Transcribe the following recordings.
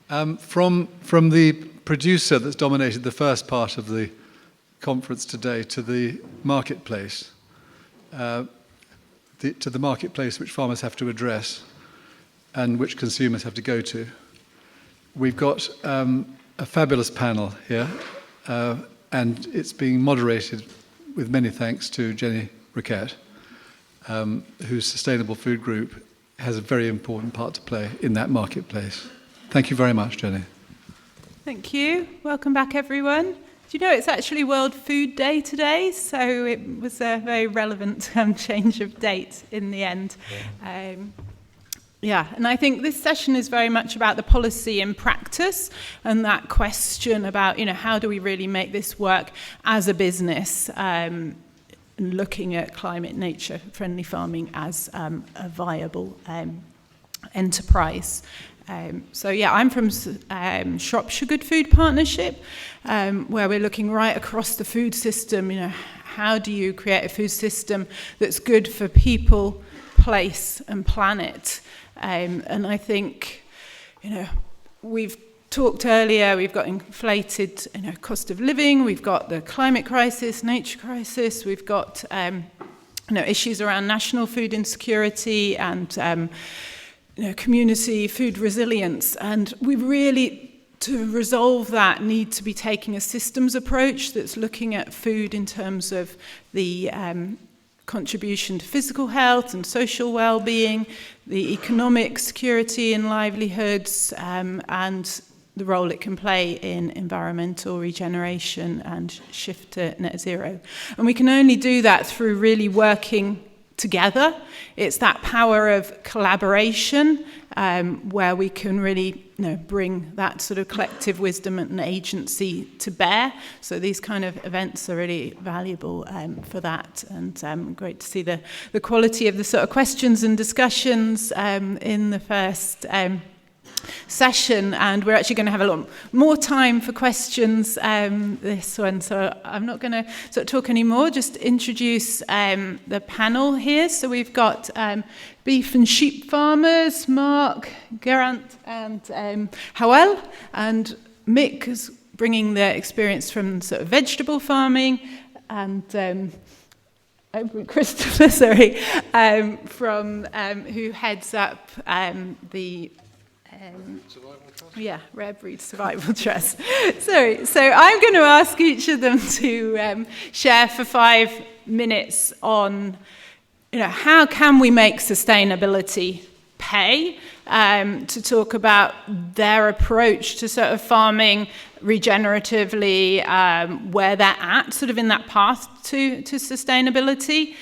From the producer that's dominated the first part of the conference today to the marketplace, to the marketplace which farmers have to address and which consumers have to go to. We've got a fabulous panel here, and it's being moderated with many thanks to Jenny Roquette, whose Sustainable Food Group has a very important part to play in that marketplace. Thank you very much, Jenny. Thank you. Welcome back, everyone. Do you know it's actually World Food Day today? So it was a very relevant change of date in the end. And I think this session is very much about the policy in practice and that question about, how do we really make this work as a business, looking at climate, nature-friendly farming as a viable enterprise. I'm from Shropshire Good Food Partnership, where we're looking right across the food system. How do you create a food system that's good for people, place, and planet? And I think, we've talked earlier, we've got inflated, cost of living, we've got the climate crisis, nature crisis, we've got, issues around national food insecurity and, community food resilience. And we really, to resolve that, need to be taking a systems approach that's looking at food in terms of the contribution to physical health and social well-being, the economic security and livelihoods, and the role it can play in environmental regeneration and shift to net zero. And we can only do that through really working together. It's that power of collaboration where we can really bring that sort of collective wisdom and agency to bear. So these kind of events are really valuable for that, and great to see the quality of the sort of questions and discussions in the first session, and we're actually going to have a lot more time for questions this one, so I'm not going to sort of talk anymore, just introduce the panel here. So we've got beef and sheep farmers, Marc, Geraint and Hywel, and Mick is bringing their experience from sort of vegetable farming, and Christopher, from who heads up the Rare Breed Survival Trust. So I'm going to ask each of them to share for 5 minutes on, how can we make sustainability pay, to talk about their approach to sort of farming regeneratively, where they're at, sort of in that path to sustainability,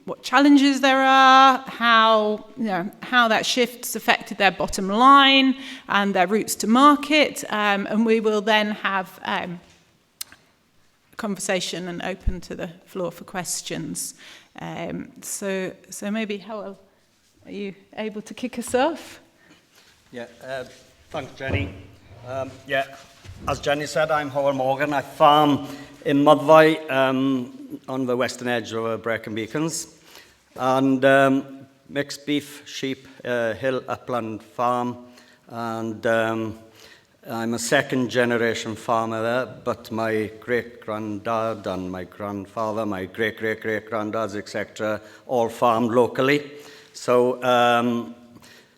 what challenges there are, how that shift's affected their bottom line and their routes to market, and we will then have a conversation and open to the floor for questions. So maybe, Hywel, are you able to kick us off? Yeah, thanks, Jenny. As Jenny said, I'm Hywel Morgan. I farm in Modderby on the western edge of Brecon Beacons, and mixed beef, sheep, hill upland farm, and I'm a second generation farmer there, but my great-granddad and my grandfather, my great-great-great-granddads, etc., all farmed locally. So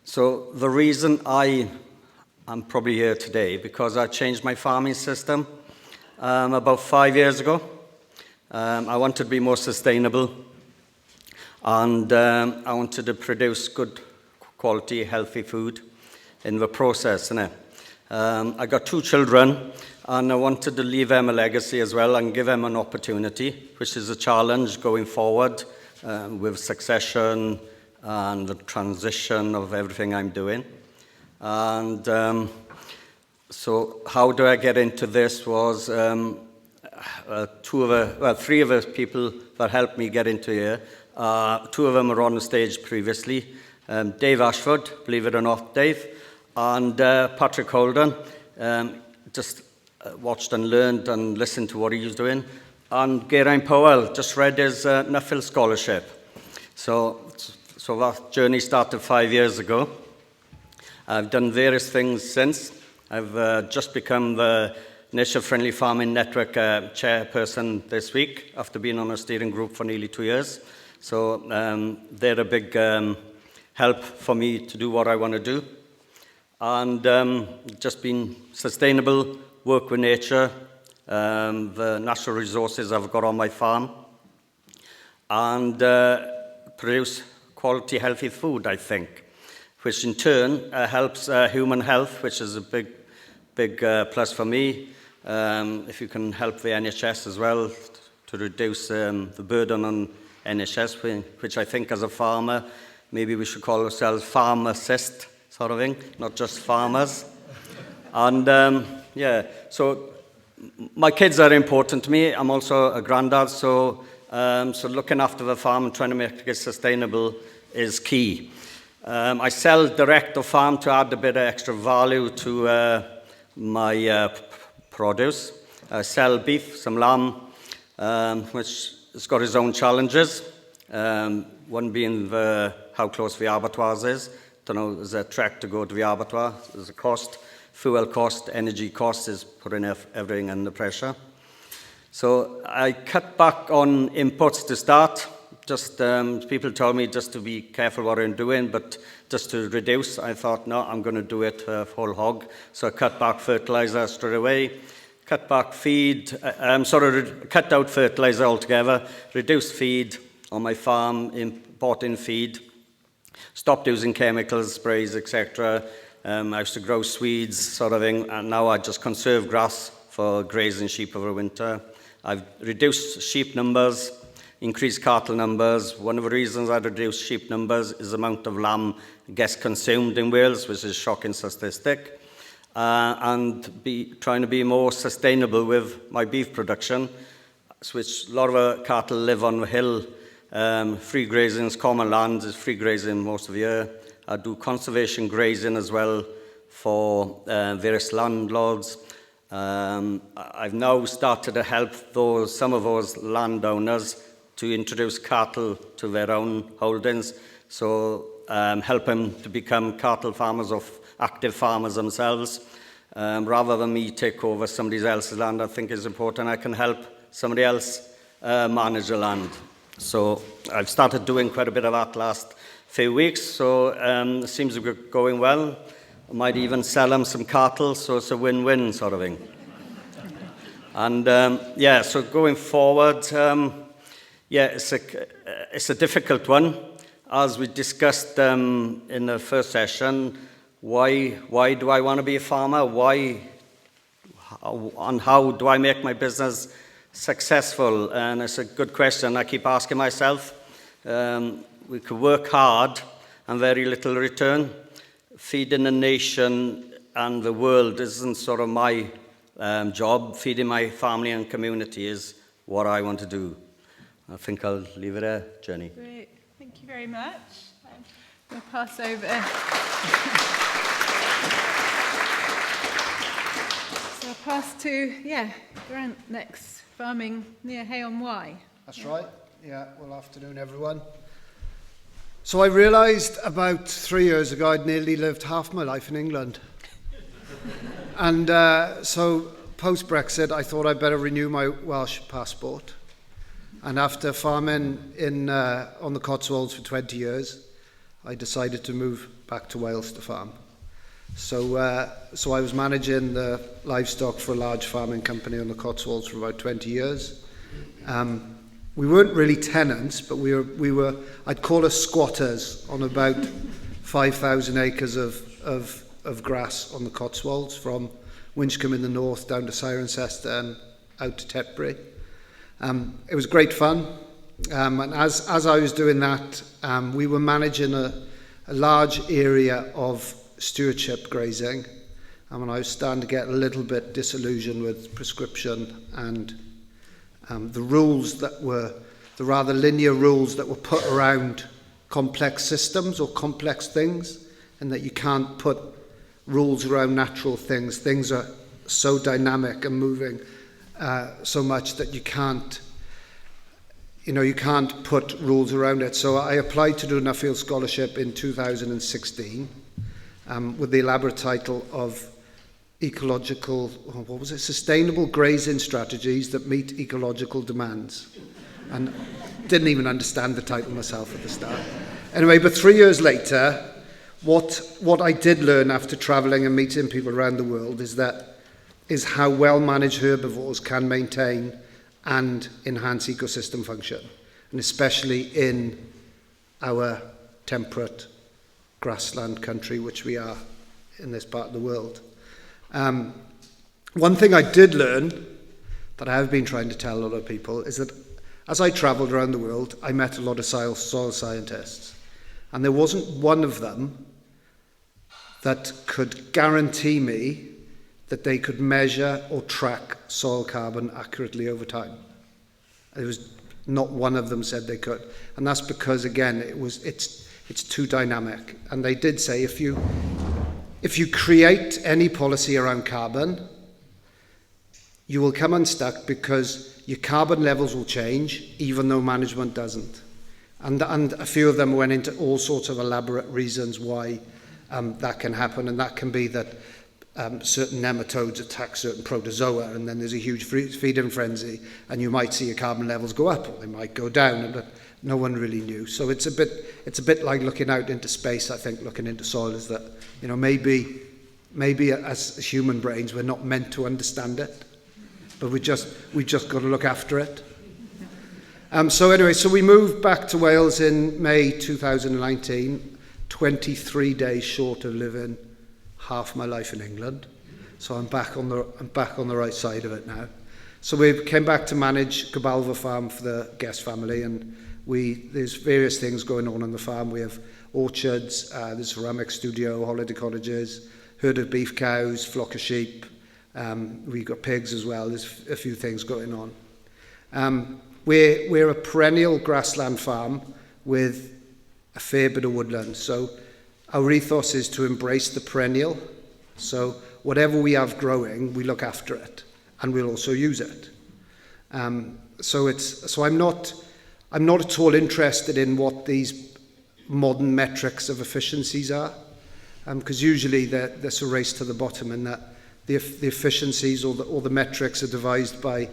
the reason I'm probably here today, because I changed my farming system about 5 years ago. I wanted to be more sustainable, and I wanted to produce good quality, healthy food in the process. I got 2 children, and I wanted to leave them a legacy as well and give them an opportunity, which is a challenge going forward with succession and the transition of everything I'm doing. And so how do I get into this was 3 of the people that helped me get into here. 2 of them are on the stage previously. Dave Ashford, believe it or not, Dave, and Patrick Holden. Just watched and learned and listened to what he was doing. And Geraint Powell just read his Nuffield Scholarship. So that journey started 5 years ago. I've done various things since. I've just become the Nature Friendly Farming Network chairperson this week after being on a steering group for nearly 2 years. So they're a big help for me to do what I want to do. And just being sustainable, work with nature, the natural resources I've got on my farm, and produce quality, healthy food, I think, which in turn helps human health, which is a big plus for me. If you can help the NHS as well to reduce the burden on NHS, which I think as a farmer, maybe we should call ourselves farm-assist sort of thing, not just farmers. And yeah, so my kids are important to me. I'm also a granddad, so looking after the farm and trying to make it sustainable is key. I sell direct to farm to add a bit of extra value to my produce. I sell beef, some lamb, which has got its own challenges. One being how close the abattoirs is. Don't know, there's a trek to go to the abattoir. There's a cost, fuel cost, energy cost is putting everything under pressure. So I cut back on inputs to start. Just people told me just to be careful what I'm doing, but just to reduce, I thought, no, I'm going to do it whole hog. So I cut back fertilizer straight away, cut back feed, cut out fertilizer altogether, reduced feed on my farm, bought in feed, stopped using chemicals, sprays, etc. I used to grow Swedes, sort of thing, and now I just conserve grass for grazing sheep over winter. I've reduced sheep numbers, increased cattle numbers. One of the reasons I reduced sheep numbers is the amount of lamb gets consumed in Wales, which is a shocking statistic, and trying to be more sustainable with my beef production, which a lot of our cattle live on the hill. Free grazing is common land, is free grazing most of the year. I do conservation grazing as well for various landlords. I've now started to help some of those landowners to introduce cattle to their own holdings, so help them to become cattle farmers or active farmers themselves. Rather than me take over somebody else's land, I think it's important I can help somebody else manage the land. So I've started doing quite a bit of that last few weeks, so it seems to be going well. I might even sell them some cattle, so it's a win-win sort of thing. And yeah, so going forward, yeah, it's a difficult one. As we discussed in the first session, why do I want to be a farmer? And how do I make my business successful? And it's a good question I keep asking myself. We could work hard and very little return. Feeding a nation and the world isn't sort of my job. Feeding my family and community is what I want to do. I think I'll leave it there, Jenny. Great. Thank you very much. We'll pass over. So I'll pass to, Geraint next, farming near Hay-on-Wye. That's right. Yeah, well, afternoon, everyone. So I realised about 3 years ago I'd nearly lived half my life in England. And so post-Brexit, I thought I'd better renew my Welsh passport. And after farming on the Cotswolds for 20 years, I decided to move back to Wales to farm. So I was managing the livestock for a large farming company on the Cotswolds for about 20 years. We weren't really tenants, but we were I'd call us squatters on about 5,000 acres of grass on the Cotswolds, from Winchcombe in the north down to Cirencester and out to Tetbury. It was great fun, and as I was doing that, we were managing a large area of stewardship grazing, and when I was starting to get a little bit disillusioned with prescription and the rules that were, the rather linear rules that were put around complex systems or complex things, and that you can't put rules around natural things. Things are so dynamic and moving so much that you can't put rules around it. So I applied to do an Upfield scholarship in 2016, with the elaborate title of Sustainable Grazing Strategies that Meet Ecological Demands. And didn't even understand the title myself at the start. Anyway, but 3 years later, what I did learn after travelling and meeting people around the world is how well-managed herbivores can maintain and enhance ecosystem function, and especially in our temperate grassland country, which we are in this part of the world. One thing I did learn that I have been trying to tell a lot of people is that as I travelled around the world, I met a lot of soil scientists, and there wasn't one of them that could guarantee me that they could measure or track soil carbon accurately over time. There was not one of them said they could, and that's because, again, it's too dynamic. And they did say if you create any policy around carbon, you will come unstuck because your carbon levels will change, even though management doesn't. And a few of them went into all sorts of elaborate reasons why that can happen, and that can be that certain nematodes attack certain protozoa, and then there's a huge feeding frenzy, and you might see your carbon levels go up, or they might go down, but no one really knew. So it's a bit like looking out into space. I think looking into soil is that, you know, maybe as human brains we're not meant to understand it, but we just got to look after it. So anyway, so we moved back to Wales in May 2019, 23 days short of living half my life in England. So I'm back on the right side of it now. So we came back to manage Gabalva farm for the Guest family, and there's various things going on the farm. We have orchards, there's a ceramic studio, holiday cottages, herd of beef cows, flock of sheep. We've got pigs as well. There's a few things going on. We're a perennial grassland farm with a fair bit of woodland. So our ethos is to embrace the perennial. So whatever we have growing, we look after it, and we'll also use it. So I'm not at all interested in what these modern metrics of efficiencies are, because usually there's a race to the bottom, and that the efficiencies or the metrics are devised by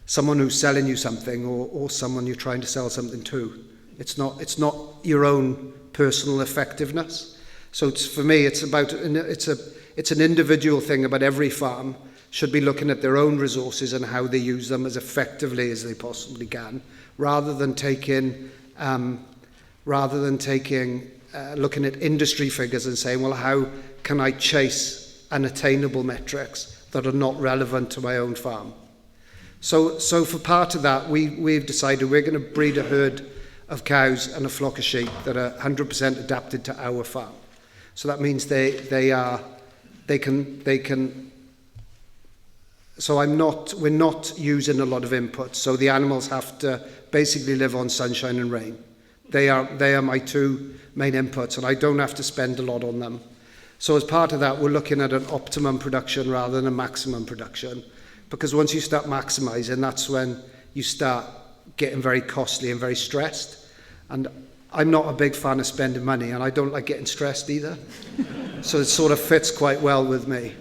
someone who's selling you something or someone you're trying to sell something to. It's not your own personal effectiveness. So for me, it's an individual thing. About every farm should be looking at their own resources and how they use them as effectively as they possibly can, rather than looking at industry figures and saying, well, how can I chase unattainable metrics that are not relevant to my own farm? So for part of that, we've decided we're going to breed a herd of cows and a flock of sheep that are 100% adapted to our farm. So that means they can. So we're not using a lot of inputs. So the animals have to basically live on sunshine and rain. They are my two main inputs, and I don't have to spend a lot on them. So as part of that, we're looking at an optimum production rather than a maximum production, because once you start maximizing, that's when you start getting very costly and very stressed. And I'm not a big fan of spending money, and I don't like getting stressed either. So it sort of fits quite well with me.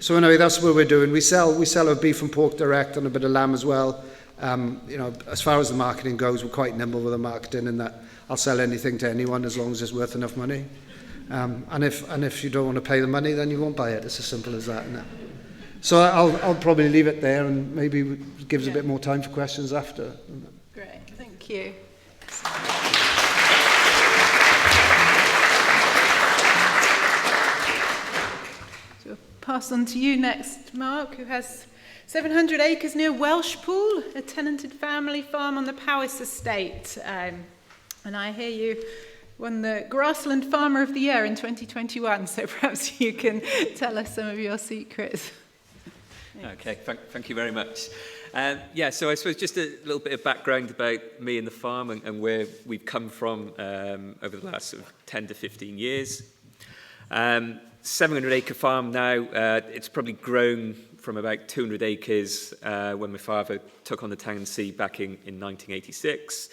So anyway, that's what we're doing. We sell our beef and pork direct and a bit of lamb as well. As far as the marketing goes, we're quite nimble with the marketing, in that I'll sell anything to anyone as long as it's worth enough money. And if you don't want to pay the money, then you won't buy it. It's as simple as that, isn't it? So I'll probably leave it there, and maybe it gives a bit more time for questions after. Great, thank you. So we'll pass on to you next, Marc, who has 700 acres near Welsh Pool, a tenanted family farm on the Powys estate. And I hear you won the Grassland Farmer of the Year in 2021, so perhaps you can tell us some of your secrets. Okay, thank you very much. So I suppose just a little bit of background about me and the farm and where we've come from over the last sort of 10 to 15 years. 700-acre farm now. It's probably grown from about 200 acres when my father took on the tenancy back in 1986.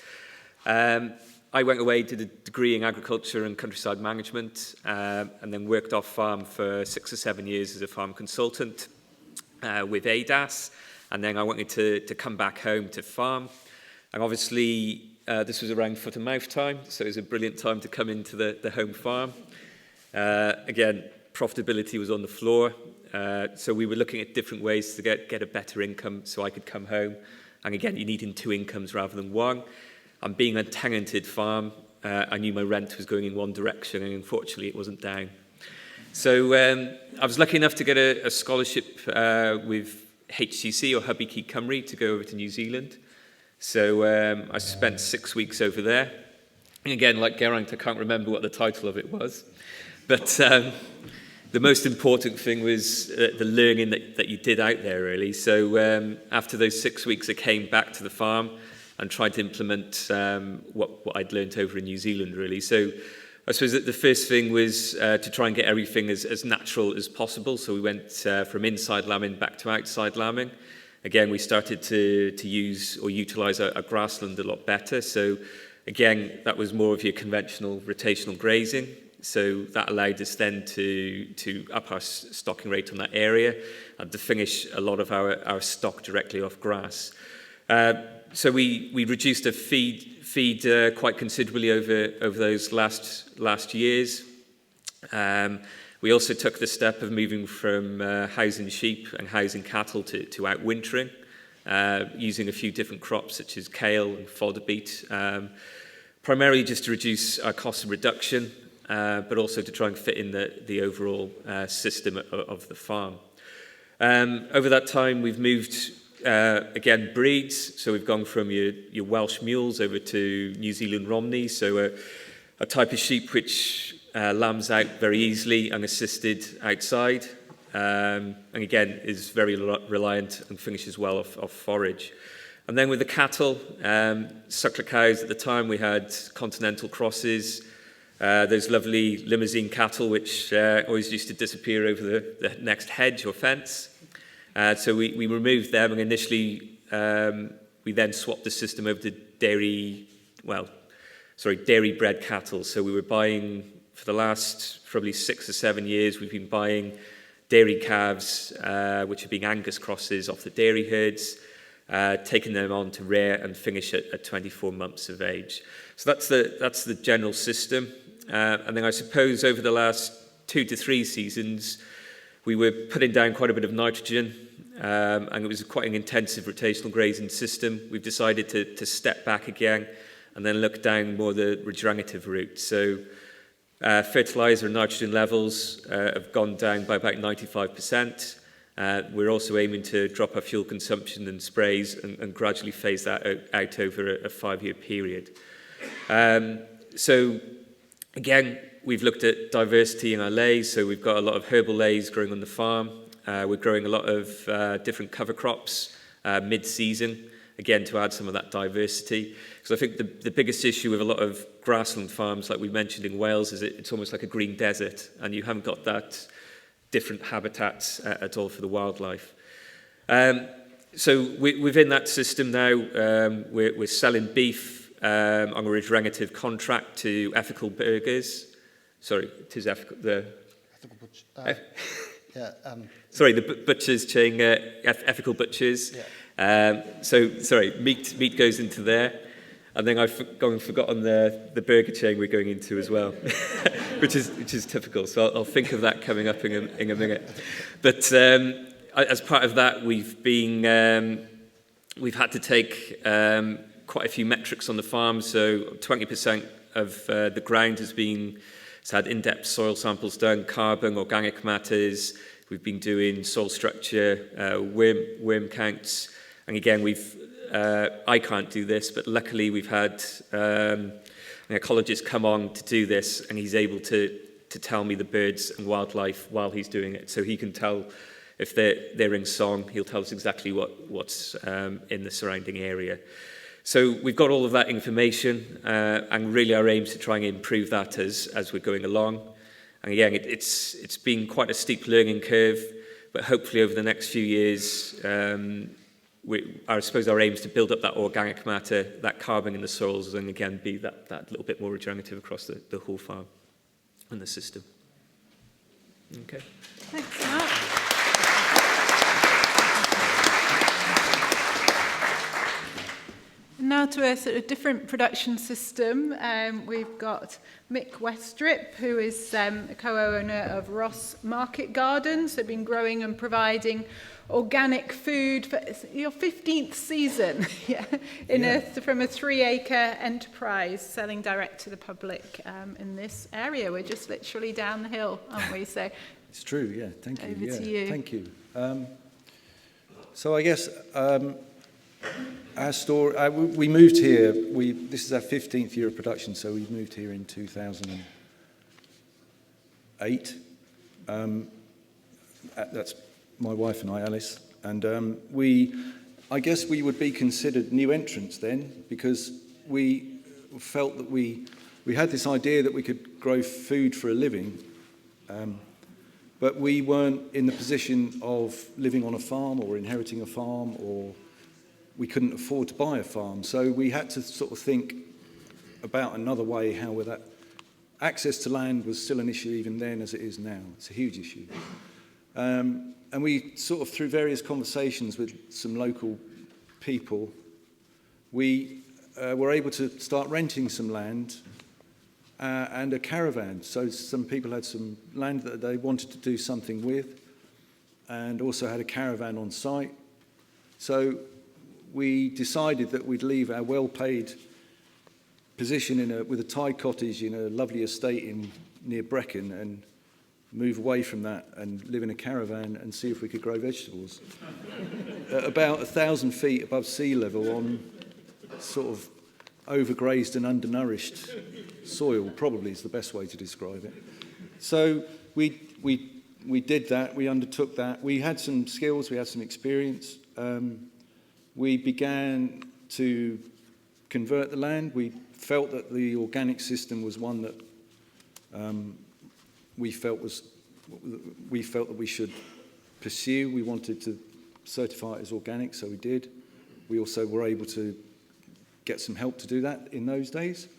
I went away, did a degree in agriculture and countryside management, and then worked off farm for 6 or 7 years as a farm consultant with ADAS. And then I wanted to come back home to farm. And obviously, this was around foot and mouth time, so it was a brilliant time to come into the home farm. Again, profitability was on the floor, so we were looking at different ways to get a better income so I could come home. And again, you needed 2 incomes rather than 1. And being a tenanted farm, I knew my rent was going in one direction, and unfortunately it wasn't down. So I was lucky enough to get a scholarship with HCC, or Hubby Key Cymru, to go over to New Zealand. So I spent 6 weeks over there. And again, like Geraint, I can't remember what the title of it was. But the most important thing was the learning that you did out there, really. So after those 6 weeks, I came back to the farm and tried to implement what I'd learned over in New Zealand, really. So I suppose that the first thing was to try and get everything as natural as possible. So we went from inside lambing back to outside lambing. Again, we started to use or utilise our grassland a lot better. So again, that was more of your conventional rotational grazing. So that allowed us then to up our stocking rate on that area and to finish a lot of our stock directly off grass. So we reduced the feed quite considerably over those last years. We also took the step of moving from housing sheep and housing cattle to outwintering, using a few different crops such as kale and fodder beet, primarily just to reduce our cost of reduction, but also to try and fit in the overall system of the farm. Over that time, we've moved again, breeds. So we've gone from your Welsh mules over to New Zealand Romney. So a type of sheep which lambs out very easily and assisted outside. And again, is very reliant and finishes well off forage. And then with the cattle, suckler cows at the time, we had continental crosses. Those lovely limousine cattle which always used to disappear over the next hedge or fence. So we removed them, and initially we then swapped the system over to dairy-bred cattle. So we were buying, for the last probably 6 or 7 years, we've been buying dairy calves, which are being Angus crosses off the dairy herds, taking them on to rear and finish at 24 months of age. So that's the general system. And then I suppose over the last 2 to 3 seasons, we were putting down quite a bit of nitrogen, and it was quite an intensive rotational grazing system. We've decided to step back again and then look down more the regenerative route. So fertiliser and nitrogen levels have gone down by about 95%. We're also aiming to drop our fuel consumption and sprays and gradually phase that out over a 5-year period. So again, we've looked at diversity in our lays, so we've got a lot of herbal lays growing on the farm. We're growing a lot of different cover crops mid-season, again, to add some of that diversity. Because I think the biggest issue with a lot of grassland farms, like we mentioned in Wales, is it's almost like a green desert, and you haven't got that different habitats at all for the wildlife. So within that system now, we're selling beef on a regenerative contract to ethical burgers. Sorry, it is ethical. Ethical butcher. Sorry, the butchers chain, ethical butchers. Yeah. So sorry, meat goes into there, and then I've forgotten the burger chain we're going into as well, which is typical. So I'll think of that coming up in a minute. But as part of that, we've had to take quite a few metrics on the farm. So 20% of the ground has had in-depth soil samples done, carbon, organic matters. We've been doing soil structure, worm counts. And again, I can't do this, but luckily we've had an ecologist come on to do this, and he's able to tell me the birds and wildlife while he's doing it. So he can tell if they're in song, he'll tell us exactly what's in the surrounding area. So we've got all of that information, and really our aim is to try and improve that as we're going along. And again, it's been quite a steep learning curve, but hopefully over the next few years, I suppose our aim is to build up that organic matter, that carbon in the soils, and again be that little bit more regenerative across the whole farm and the system. Okay. Thanks, Mark. Now to a sort of different production system. We've got Mick Westrip, who is a co-owner of Rhos Market Gardens. They've been growing and providing organic food for your 15th season from a 3-acre enterprise, selling direct to the public in this area. We're just literally down the hill, aren't we? So it's true, yeah. Thank you. Over to you. Thank you. So I guess our story, we moved here, this is our 15th year of production, so we moved here in 2008. That's my wife and I, Alice, and I guess we would be considered new entrants then, because we felt that we had this idea that we could grow food for a living, but we weren't in the position of living on a farm or inheriting a farm, or we couldn't afford to buy a farm. So we had to sort of think about another way how that access to land was still an issue even then as it is now. It's a huge issue. And we sort of, through various conversations with some local people, we were able to start renting some land and a caravan. So some people had some land that they wanted to do something with, and also had a caravan on site. So we decided that we'd leave our well-paid position with a Thai cottage in a lovely estate near Brecon and move away from that and live in a caravan and see if we could grow vegetables. At about 1,000 feet above sea level on sort of overgrazed and undernourished soil, probably is the best way to describe it. So we did that, we undertook that. We had some skills, we had some experience. We began to convert the land. We felt that the organic system was one that we felt that we should pursue. We wanted to certify it as organic, so we did. We also were able to get some help to do that in those days.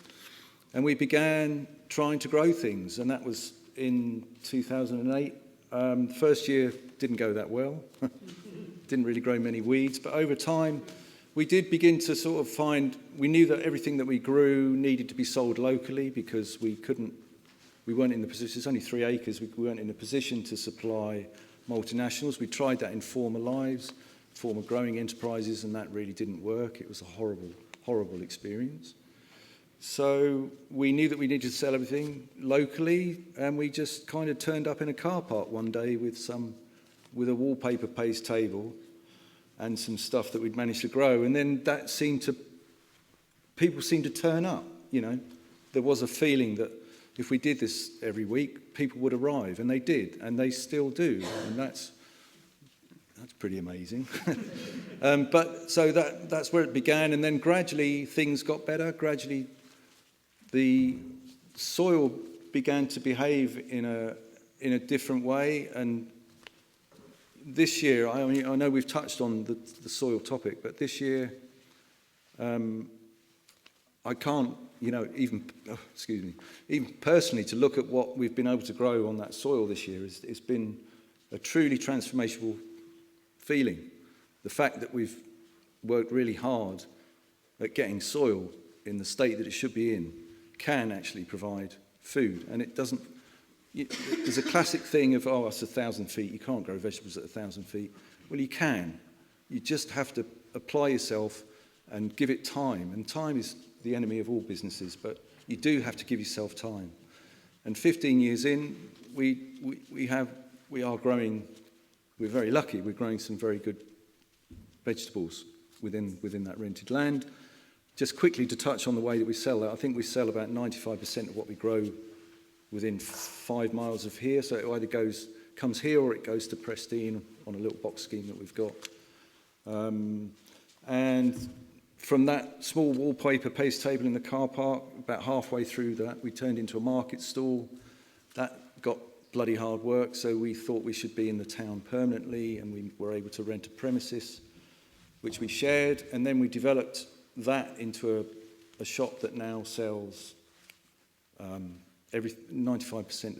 And we began trying to grow things, and that was in 2008. The first year didn't go that well. Didn't really grow many weeds, but over time we did begin to sort of we knew that everything that we grew needed to be sold locally, because we weren't in the position, it's only 3 acres, we weren't in a position to supply multinationals. We tried that in former lives, former growing enterprises, and that really didn't work. It was a horrible, horrible experience. So we knew that we needed to sell everything locally, and we just kind of turned up in a car park one day with a wallpaper paste table and some stuff that we'd managed to grow. And then people seemed to turn up, There was a feeling that if we did this every week, people would arrive, and they did, and they still do, and that's pretty amazing. So that's where it began, and then gradually things got better. Gradually the soil began to behave in a different way, and this year, I know we've touched on the soil topic, but this year, I can't, even personally, to look at what we've been able to grow on that soil this year, it's been a truly transformational feeling. The fact that we've worked really hard at getting soil in the state that it should be in can actually provide food, and it doesn't. There's a classic thing of, it's 1,000 feet, you can't grow vegetables at 1,000 feet. Well, you can. You just have to apply yourself and give it time. And time is the enemy of all businesses, but you do have to give yourself time. And 15 years in, we are growing, we're very lucky, we're growing some very good vegetables within that rented land. Just quickly to touch on the way that we sell that, I think we sell about 95% of what we grow within 5 miles of here, so it either comes here or it goes to Prestine on a little box scheme that we've got. And from that small wallpaper paste table in the car park, about halfway through that, we turned into a market stall. That got bloody hard work, so we thought we should be in the town permanently, and we were able to rent a premises. which we shared, and then we developed that into a shop that now sells 95%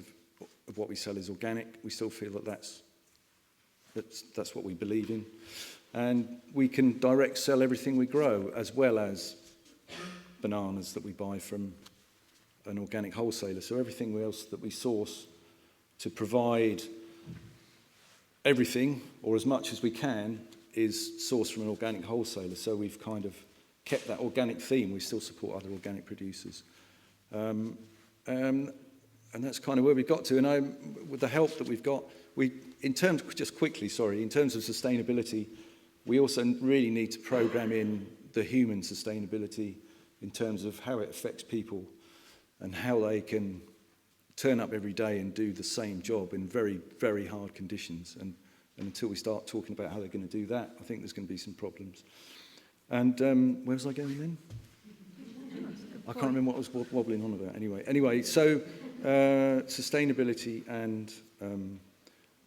of what we sell is organic. We still feel that that's what we believe in. And we can direct sell everything we grow, as well as bananas that we buy from an organic wholesaler. So everything else that we source to provide everything, or as much as we can, is sourced from an organic wholesaler. So we've kind of kept that organic theme. We still support other organic producers. And that's kind of where we got to. And with the help that we've got, in terms of sustainability, we also really need to program in the human sustainability in terms of how it affects people and how they can turn up every day and do the same job in very, very hard conditions. And until we start talking about how they're going to do that, I think there's going to be some problems. And where was I going then? I can't remember what I was wobbling on about. Anyway, so sustainability and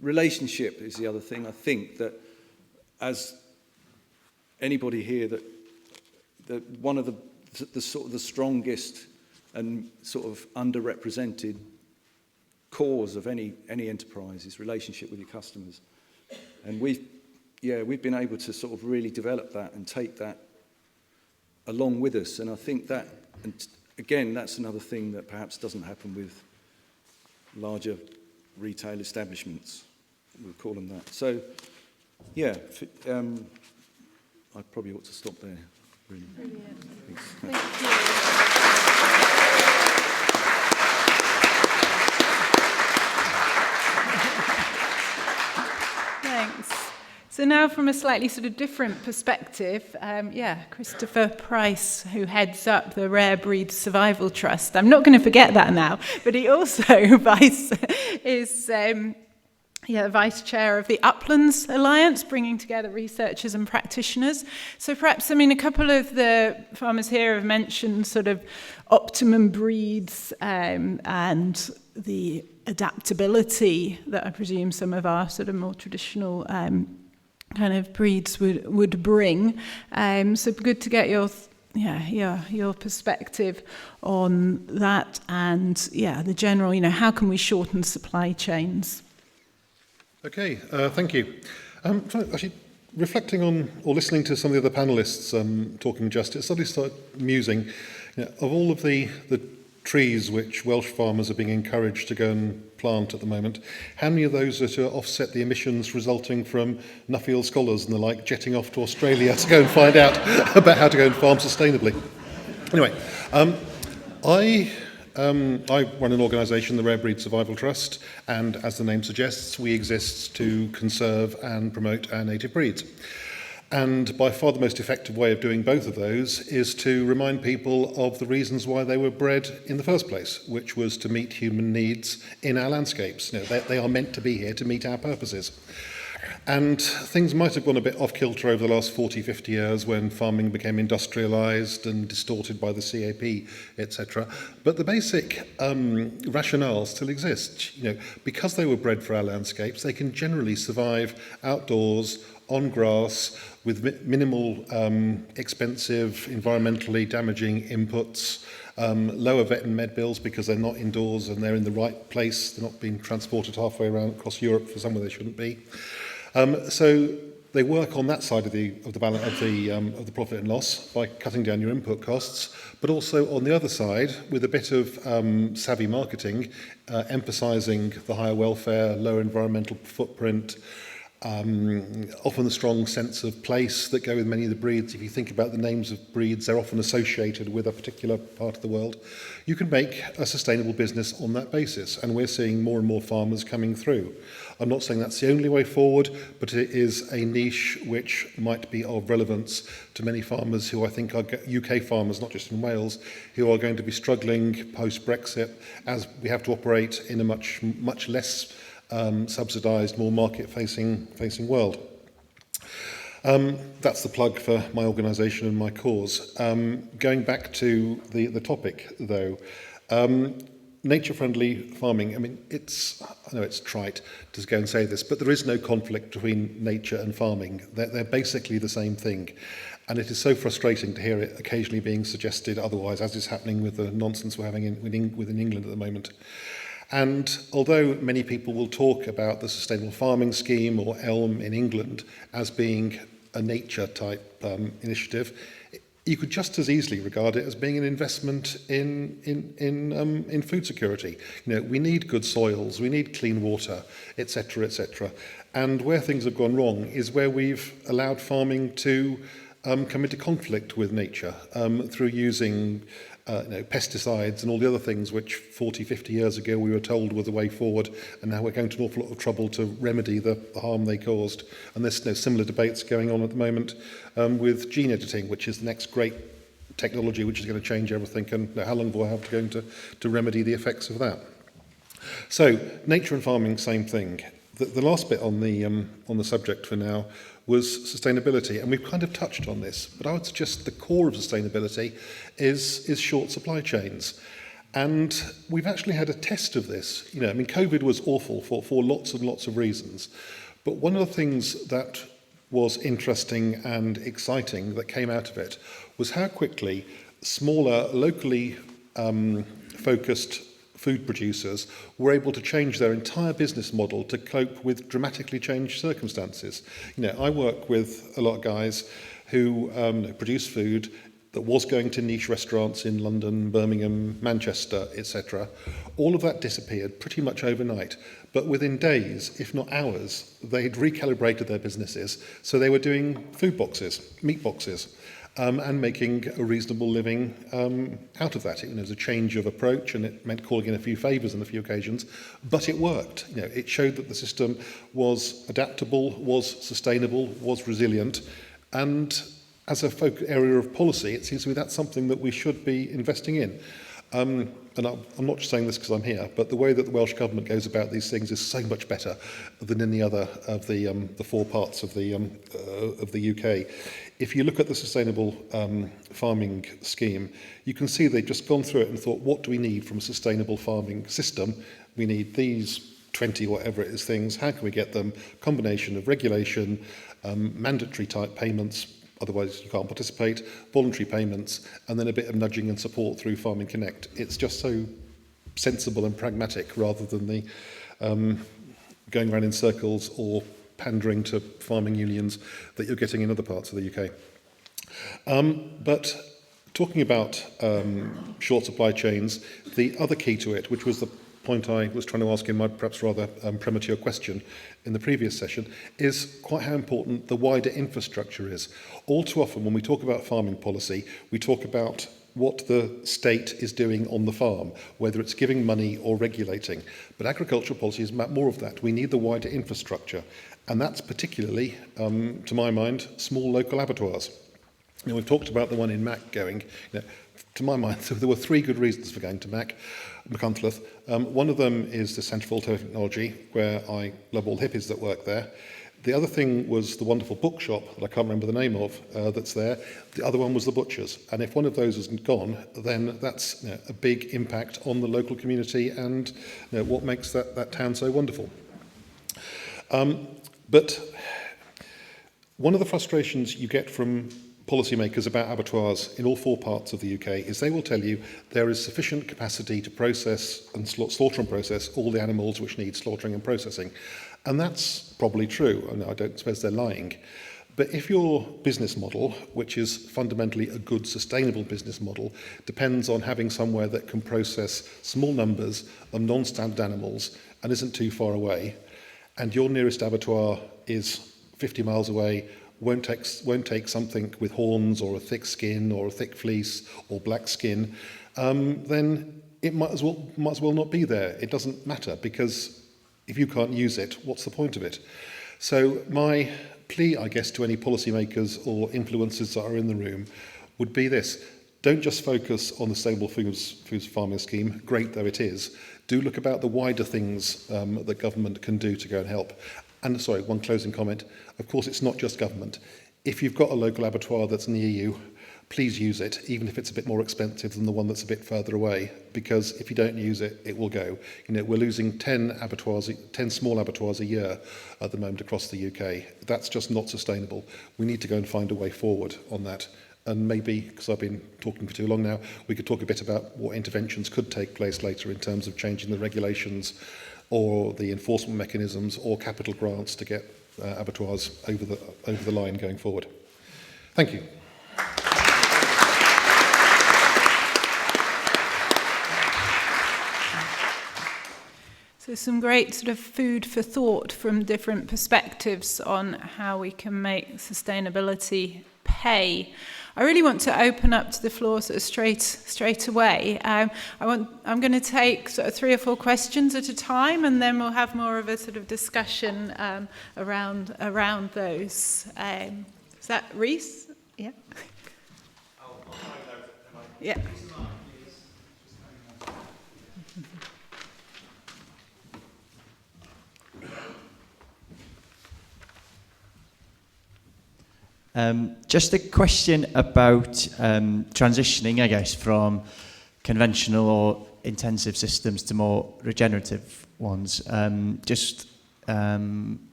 relationship is the other thing. I think that as anybody here, that one of the sort of the strongest and sort of underrepresented cause of any enterprise is relationship with your customers. And we've been able to sort of really develop that and take that along with us. And I think that, and again, that's another thing that perhaps doesn't happen with larger retail establishments. We'll call them that. So, yeah, I probably ought to stop there, really. Brilliant. Thanks. Thank you. Thanks. So now from a slightly sort of different perspective, Christopher Price, who heads up the Rare Breed Survival Trust. I'm not going to forget that now, but he also is Vice Chair of the Uplands Alliance, bringing together researchers and practitioners. So perhaps, a couple of the farmers here have mentioned sort of optimum breeds and the adaptability that I presume some of our sort of more traditional kind of breeds would bring. So good to get your perspective on that and the general, how can we shorten supply chains? Okay, thank you. Actually, reflecting on or listening to some of the other panellists talking just, it suddenly started musing, of all of the trees which Welsh farmers are being encouraged to go and plant at the moment, how many of those are to offset the emissions resulting from Nuffield scholars and the like jetting off to Australia to go and find out about how to go and farm sustainably? Anyway, I run an organisation, the Rare Breed Survival Trust, and as the name suggests, we exist to conserve and promote our native breeds. And by far the most effective way of doing both of those is to remind people of the reasons why they were bred in the first place, which was to meet human needs in our landscapes. They are meant to be here to meet our purposes. And things might have gone a bit off kilter over the last 40, 50 years when farming became industrialised and distorted by the CAP, etc. But the basic rationale still exists. Because they were bred for our landscapes, they can generally survive outdoors, on grass, with minimal expensive, environmentally damaging inputs, lower vet and med bills because they're not indoors and they're in the right place. They're not being transported halfway around across Europe for somewhere they shouldn't be. So they work on that side of the balance of the profit and loss by cutting down your input costs, but also on the other side with a bit of savvy marketing, emphasising the higher welfare, lower environmental footprint. Often the strong sense of place that go with many of the breeds. If you think about the names of breeds, they're often associated with a particular part of the world. You can make a sustainable business on that basis, and we're seeing more and more farmers coming through. I'm not saying that's the only way forward, but it is a niche which might be of relevance to many farmers who I think are UK farmers, not just in Wales, who are going to be struggling post-Brexit as we have to operate in a much less subsidised, more market-facing world. That's the plug for my organisation and my cause. Going back to the topic, though, nature-friendly farming, I mean, I know it's trite to go and say this, but there is no conflict between nature and farming. They're basically the same thing. And it is so frustrating to hear it occasionally being suggested otherwise, as is happening with the nonsense we're having within England at the moment. And although many people will talk about the Sustainable Farming Scheme or ELM in England as being a nature-type initiative, you could just as easily regard it as being an investment in food security. You know, we need good soils, we need clean water, etc., etc. And where things have gone wrong is where we've allowed farming to come into conflict with nature through using pesticides and all the other things which 40, 50 years ago we were told were the way forward, and now we're going to an awful lot of trouble to remedy the harm they caused. And there's similar debates going on at the moment with gene editing, which is the next great technology which is going to change everything, and how long do I have to go to remedy the effects of that? So, nature and farming, same thing. The last bit on the subject for now was sustainability, and we've kind of touched on this, but I would suggest the core of sustainability is short supply chains. And we've actually had a test of this. You know, I mean, COVID was awful for lots and lots of reasons, but one of the things that was interesting and exciting that came out of it was how quickly smaller, locally focused food producers were able to change their entire business model to cope with dramatically changed circumstances. You know, I work with a lot of guys who produce food that was going to niche restaurants in London, Birmingham, Manchester, etc. All of that disappeared pretty much overnight. But within days, if not hours, they had recalibrated their businesses. So they were doing food boxes, meat boxes, and making a reasonable living out of that. It was a change of approach, and it meant calling in a few favours on a few occasions, but it worked. You know, it showed that the system was adaptable, was sustainable, was resilient, and as a area of policy, it seems to me that's something that we should be investing in. And I'm not just saying this because I'm here, but the way that the Welsh Government goes about these things is so much better than any other of the four parts of the UK. If you look at the Sustainable Farming Scheme, you can see they've just gone through it and thought, what do we need from a sustainable farming system? We need these 20, whatever it is, things. How can we get them? Combination of regulation, mandatory type payments, otherwise you can't participate, voluntary payments, and then a bit of nudging and support through Farming Connect. It's just so sensible and pragmatic rather than the going around in circles or pandering to farming unions that you're getting in other parts of the UK. But talking about short supply chains, the other key to it, which was the point I was trying to ask in my perhaps rather premature question in the previous session, is quite how important the wider infrastructure is. All too often when we talk about farming policy, we talk about what the state is doing on the farm, whether it's giving money or regulating. But agricultural policy is about more of that. We need the wider infrastructure. And that's particularly, to my mind, small local abattoirs. You know, we've talked about the one in Mac going. You know, to my mind, there were three good reasons for going to Machynlleth. One of them is the Centre for Technology, where I love all the hippies that work there. The other thing was the wonderful bookshop that I can't remember the name of that's there. The other one was the butchers. And if one of those has gone, then that's a big impact on the local community and what makes that town so wonderful. But one of the frustrations you get from policymakers about abattoirs in all four parts of the UK is they will tell you there is sufficient capacity to process and slaughter and process all the animals which need slaughtering and processing. And that's probably true, and I don't suppose they're lying. But if your business model, which is fundamentally a good, sustainable business model, depends on having somewhere that can process small numbers of non-standard animals and isn't too far away, and your nearest abattoir is 50 miles away, won't take something with horns or a thick skin or a thick fleece or black skin, then it might as well not be there. It doesn't matter, because if you can't use it, what's the point of it? So my plea, I guess, to any policymakers or influencers that are in the room would be this: don't just focus on the Sustainable Foods Farming Scheme, great though it is. Do look about the wider things that government can do to go and help. And sorry, one closing comment. Of course, it's not just government. If you've got a local abattoir that's near you, please use it, even if it's a bit more expensive than the one that's a bit further away, because if you don't use it, it will go. You know, we're losing 10 small abattoirs a year at the moment across the UK. That's just not sustainable. We need to go and find a way forward on that. And maybe, because I've been talking for too long now, we could talk a bit about what interventions could take place later in terms of changing the regulations or the enforcement mechanisms or capital grants to get abattoirs over the line going forward. Thank you. So some great sort of food for thought from different perspectives on how we can make sustainability pay. I really want to open up to the floor sort of straight away. I'm going to take sort of 3 or 4 questions at a time, and then we'll have more of a sort of discussion around those. Is that Rhys? Yeah. Yeah. Just a question about transitioning, I guess, from conventional or intensive systems to more regenerative ones. If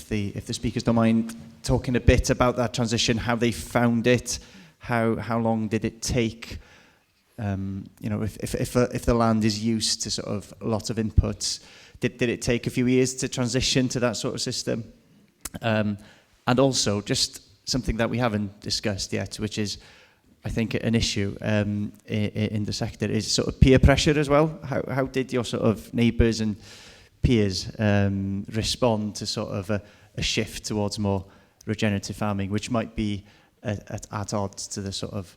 the speakers don't mind talking a bit about that transition, how they found it, how long did it take? If the land is used to sort of a lot of inputs, did it take a few years to transition to that sort of system? And also, just something that we haven't discussed yet, which is, I think, an issue in the sector, is sort of peer pressure as well. How did your sort of neighbours and peers respond to sort of a shift towards more regenerative farming, which might be at odds to the sort of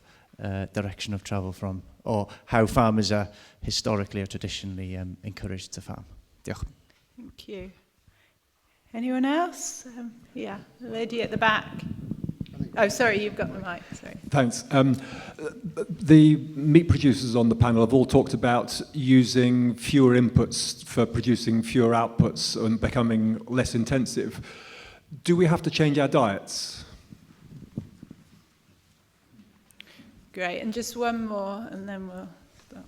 direction of travel from, or how farmers are historically or traditionally encouraged to farm? Diolch. Thank you. Anyone else? Yeah, the lady at the back. Oh, sorry, you've got the mic. Sorry. Thanks. The meat producers on the panel have all talked about using fewer inputs for producing fewer outputs and becoming less intensive. Do we have to change our diets? Great, and just one more, and then we'll start.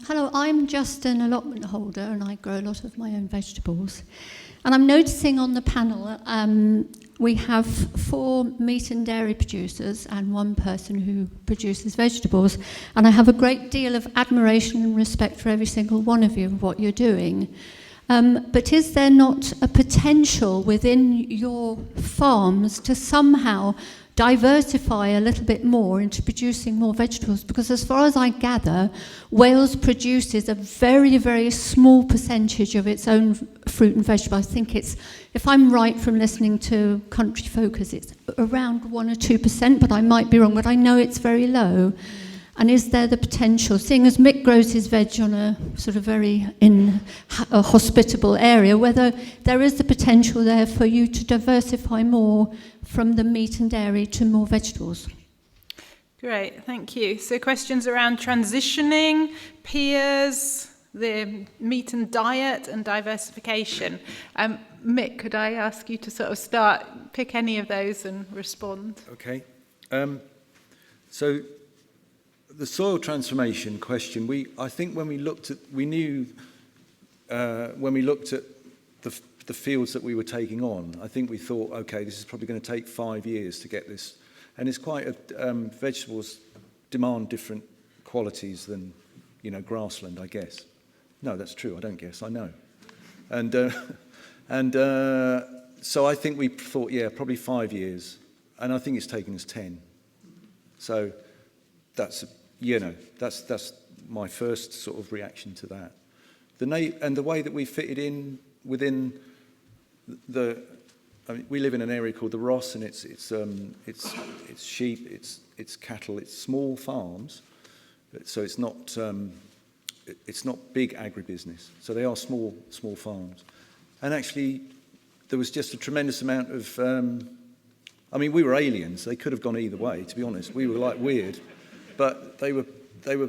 Hello, I'm just an allotment holder, and I grow a lot of my own vegetables. And I'm noticing on the panel, we have 4 meat and dairy producers and 1 person who produces vegetables. And I have a great deal of admiration and respect for every single one of you of what you're doing. But is there not a potential within your farms to somehow diversify a little bit more into producing more vegetables? Because as far as I gather, Wales produces a very, very small percentage of its own fruit and vegetable. I think it's, if I'm right from listening to Country Focus, it's around 1 or 2%, but I might be wrong, but I know it's very low. And is there the potential, seeing as Mick grows his veg on a sort of very a hospitable area, whether there is the potential there for you to diversify more from the meat and dairy to more vegetables? Great, thank you. So questions around transitioning, peers, the meat and diet, and diversification. Mick, could I ask you to sort of pick any of those and respond? Okay. So the soil transformation question, I think when we looked at, when we looked at the fields that we were taking on, I think we thought, okay, this is probably going to take 5 years to get this. And it's quite vegetables demand different qualities than, grassland, I guess. No, that's true. I don't guess. I know. And so I think we thought, yeah, probably 5 years. And I think it's taken us 10. So that's my first sort of reaction to that. And the way that we fitted in within we live in an area called the Rhos, and it's sheep, it's cattle, it's small farms, so it's not big agribusiness. So they are small farms, and actually there was just a tremendous amount of. We were aliens. They could have gone either way. To be honest, we were like weird, but they were. There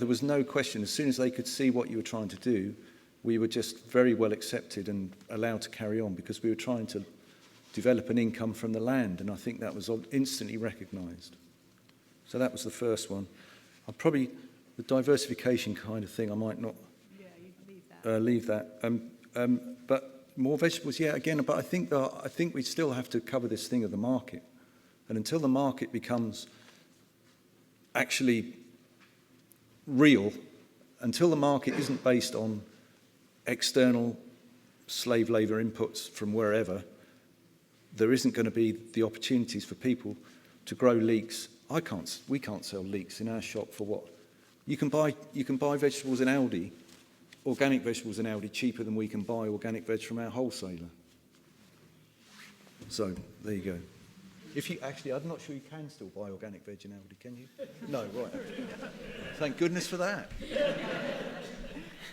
was no question. As soon as they could see what you were trying to do, we were just very well accepted and allowed to carry on because we were trying to develop an income from the land, and I think that was instantly recognised. So that was the first one. I'll probably, the diversification kind of thing, I might not leave that. But more vegetables, yeah, again, but I think we still have to cover this thing of the market. And until the market becomes actually real, until the market isn't based on external slave labour inputs from wherever, there isn't going to be the opportunities for people to grow leeks. We can't sell leeks in our shop for what? You can buy vegetables in Aldi, organic vegetables in Aldi, cheaper than we can buy organic veg from our wholesaler. So there you go. I'm not sure you can still buy organic veg in Aldi, can you? No, right. Thank goodness for that.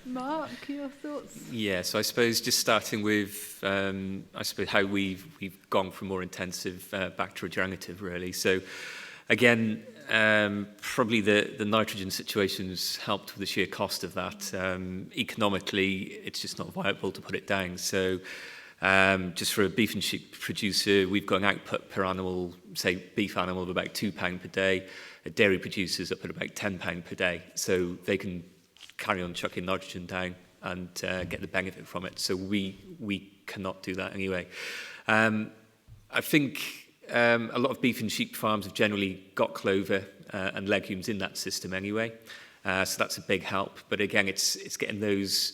Marc, your thoughts? Yeah, so I suppose just starting with, how we've gone from more intensive back to regenerative, really. So again, probably the nitrogen situation's helped with the sheer cost of that. Economically, it's just not viable to put it down. So just for a beef and sheep producer, we've got an output per animal, say beef animal, of about £2 per day. A dairy producer's up at about £10 per day. So they can carry on chucking nitrogen down and get the benefit from it. So we cannot do that anyway. I think a lot of beef and sheep farms have generally got clover and legumes in that system anyway. So that's a big help. But again, it's getting those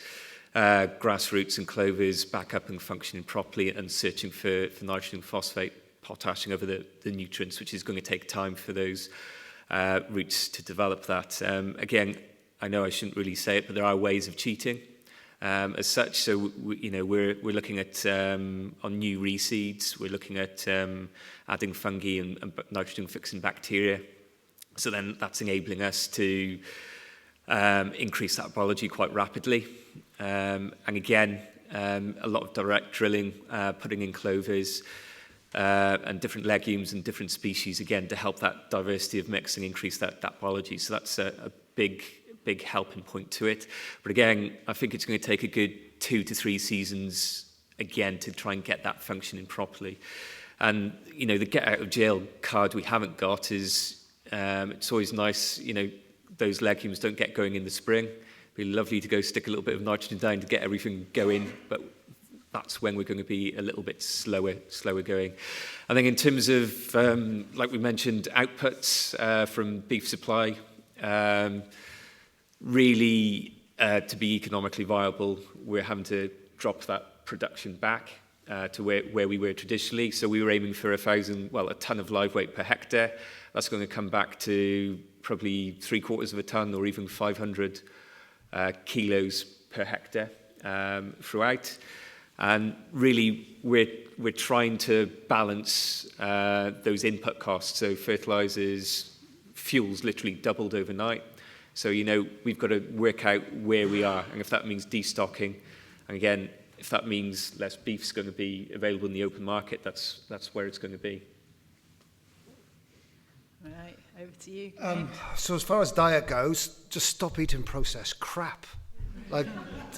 grassroots and clovers back up and functioning properly and searching for nitrogen, phosphate, potash, and other the nutrients, which is going to take time for those roots to develop that. Again, I know I shouldn't really say it, but there are ways of cheating as such. So we're looking at on new reseeds. We're looking at adding fungi and nitrogen fixing bacteria. So then that's enabling us to increase that biology quite rapidly. And again, a lot of direct drilling, putting in clovers and different legumes and different species, again, to help that diversity of mix and increase that biology. So that's a big helping point to it. But again, I think it's going to take a good 2 to 3 seasons, again, to try and get that functioning properly. And, the get out of jail card we haven't got is, it's always nice, those legumes don't get going in the spring. It'd be lovely to go stick a little bit of nitrogen down to get everything going, but that's when we're going to be a little bit slower going. I think in terms of, like we mentioned, outputs from beef supply, really to be economically viable, we're having to drop that production back to where we were traditionally. So we were aiming for a ton of live weight per hectare. That's going to come back to probably 3/4 of a ton or even 500 kilos per hectare throughout. And really, we're trying to balance those input costs. So fertilizers, fuels literally doubled overnight. So, we've got to work out where we are. And if that means destocking, and again, if that means less beef's going to be available in the open market, that's where it's going to be. All right, over to you. So as far as diet goes, just stop eating processed crap. Like,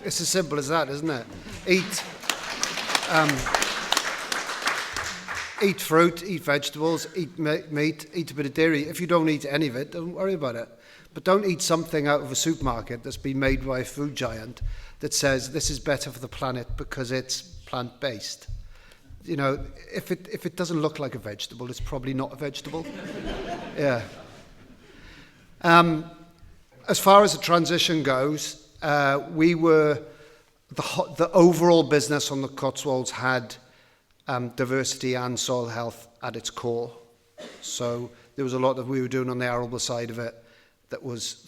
it's as simple as that, isn't it? Eat fruit, eat vegetables, eat meat, eat a bit of dairy. If you don't eat any of it, don't worry about it. But don't eat something out of a supermarket that's been made by a food giant that says this is better for the planet because it's plant-based. If it doesn't look like a vegetable, it's probably not a vegetable. Yeah. As far as the transition goes, we were the overall business on the Cotswolds had diversity and soil health at its core. So there was a lot that we were doing on the arable side of it that was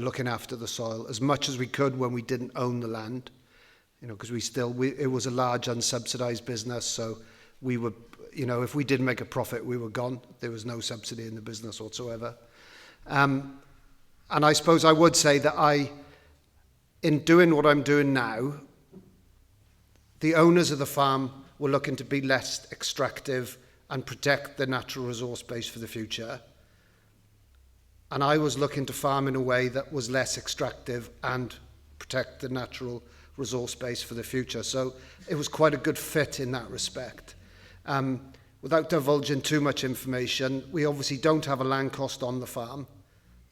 looking after the soil as much as we could when we didn't own the land, because it was a large unsubsidized business. So we were, if we didn't make a profit, we were gone. There was no subsidy in the business whatsoever. And I suppose I would say that in doing what I'm doing now, the owners of the farm were looking to be less extractive and protect the natural resource base for the future. And I was looking to farm in a way that was less extractive and protect the natural resource base for the future. So it was quite a good fit in that respect. without divulging too much information, we obviously don't have a land cost on the farm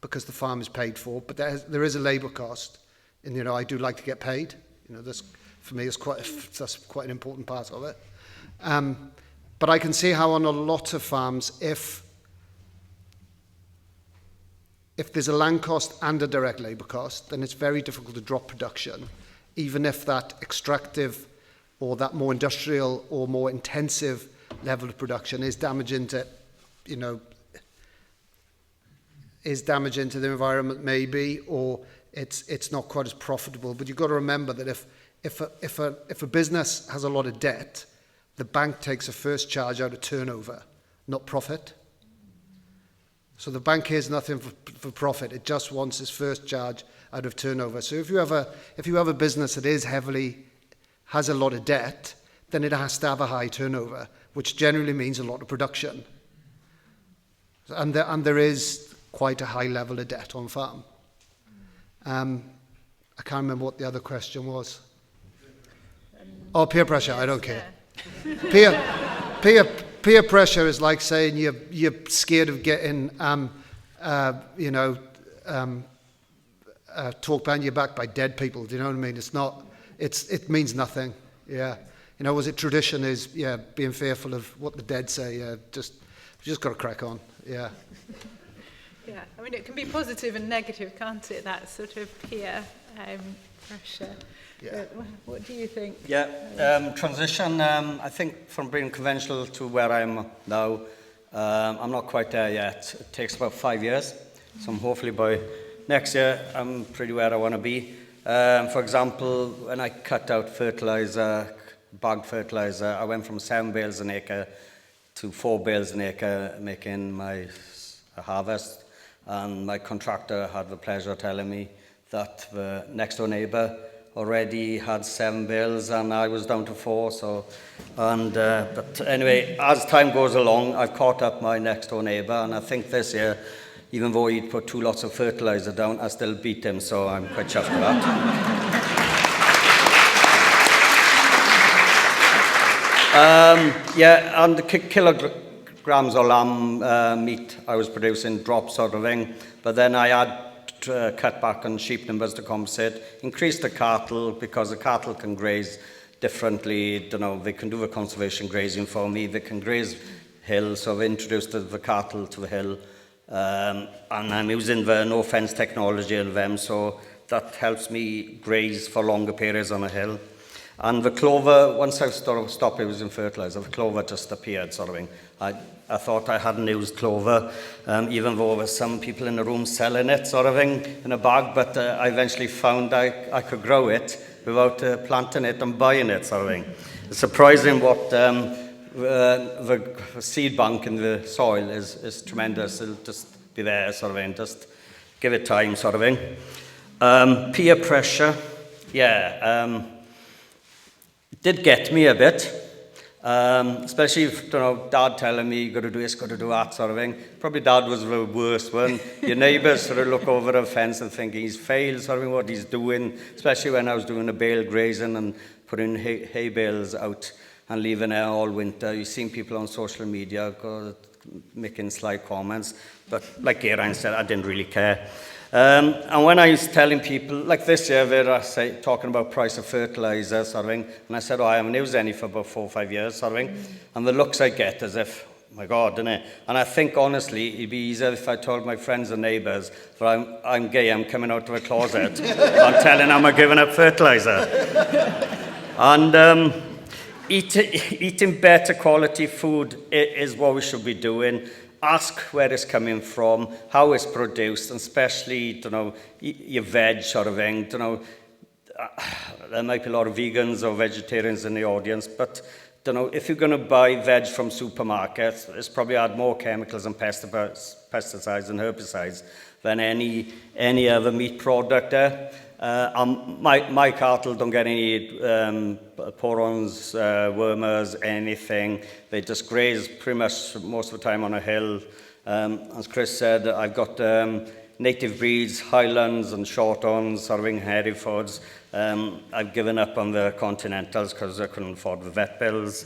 because the farm is paid for, but there is a labour cost. And, you know, I do like to get paid. You know, this, for me, is that's quite an important part of it. But I can see how on a lot of farms, if there's a land cost and a direct labour cost, then it's very difficult to drop production, even if that extractive or that more industrial or more intensive level of production is damaging to, you know, is damaging to the environment maybe, or it's not quite as profitable. But you've got to remember that if a business has a lot of debt, the bank takes a first charge out of turnover, not profit. So the bank cares nothing for profit. It just wants its first charge out of turnover. So if you have a business that has a lot of debt, then it has to have a high turnover, which generally means a lot of production. And there is quite a high level of debt on farm. I can't remember what the other question was. Oh, peer pressure. I don't care. Peer pressure is like saying you're scared of getting talked behind your back by dead people. Do you know what I mean? It means nothing. Yeah. You know, was it tradition is being fearful of what the dead say. Yeah. Just got to crack on. Yeah. Yeah, I mean, it can be positive and negative, can't it? That sort of peer pressure. Yeah. What do you think? Yeah, transition, I think from being conventional to where I am now, I'm not quite there yet. It takes about 5 years. So hopefully by next year, I'm pretty where I want to be. For example, when I cut out fertilizer, bagged fertilizer, I went from 7 bales an acre to 4 bales an acre, making my harvest. And my contractor had the pleasure of telling me that the next door neighbour already had 7 bales and I was down to 4. But anyway, as time goes along, I've caught up my next door neighbour, and I think this year, even though he'd put 2 lots of fertiliser down, I still beat him, so I'm quite chuffed with that. And the kilograms of lamb meat I was producing dropped sort of thing, but then I had to cut back on sheep numbers to compensate, increase the cattle because the cattle can graze differently. You know, they can do the conservation grazing for me, they can graze hill, so I've introduced the cattle to the hill, and I'm using the no fence technology in them, so that helps me graze for longer periods on a hill. And the clover, once I stopped using fertiliser, the clover just appeared sort of thing. I thought I hadn't used clover, even though there were some people in the room selling it sort of thing in a bag, but I eventually found I could grow it without planting it and buying it sort of thing. It's surprising what the seed bank in the soil is tremendous. It'll just be there sort of thing, just give it time sort of thing. Peer pressure, did get me a bit, especially if, Dad telling me, you got to do this, got to do that sort of thing. Probably Dad was the worst one. Your neighbours sort of look over the fence and think he's failed, sort of thing, what he's doing, especially when I was doing the bale grazing and putting hay bales out and leaving it all winter. You've seen people on social media making sly comments, but like Geraint said, I didn't really care. And when I was telling people, like this year, they were talking about price of fertiliser, sort of thing, and I said, I haven't used any for about 4 or 5 years, sort of thing, and the looks I get as if, oh my God, isn't it? And I think, honestly, it'd be easier if I told my friends and neighbours that I'm gay, I'm coming out of a closet, I'm telling them I'm giving up fertiliser. And eating better quality food is what we should be doing. Ask where it's coming from, how it's produced, and especially, your veg sort of thing. There might be a lot of vegans or vegetarians in the audience, but if you're going to buy veg from supermarkets, it's probably had more chemicals and pesticides and herbicides than any other meat product there. My cattle don't get any porons, wormers, anything. They just graze pretty much most of the time on a hill. As Chris said, I've got native breeds, Highlands and Shorthorns, sort of Herefords. I've given up on the Continentals because I couldn't afford the vet bills.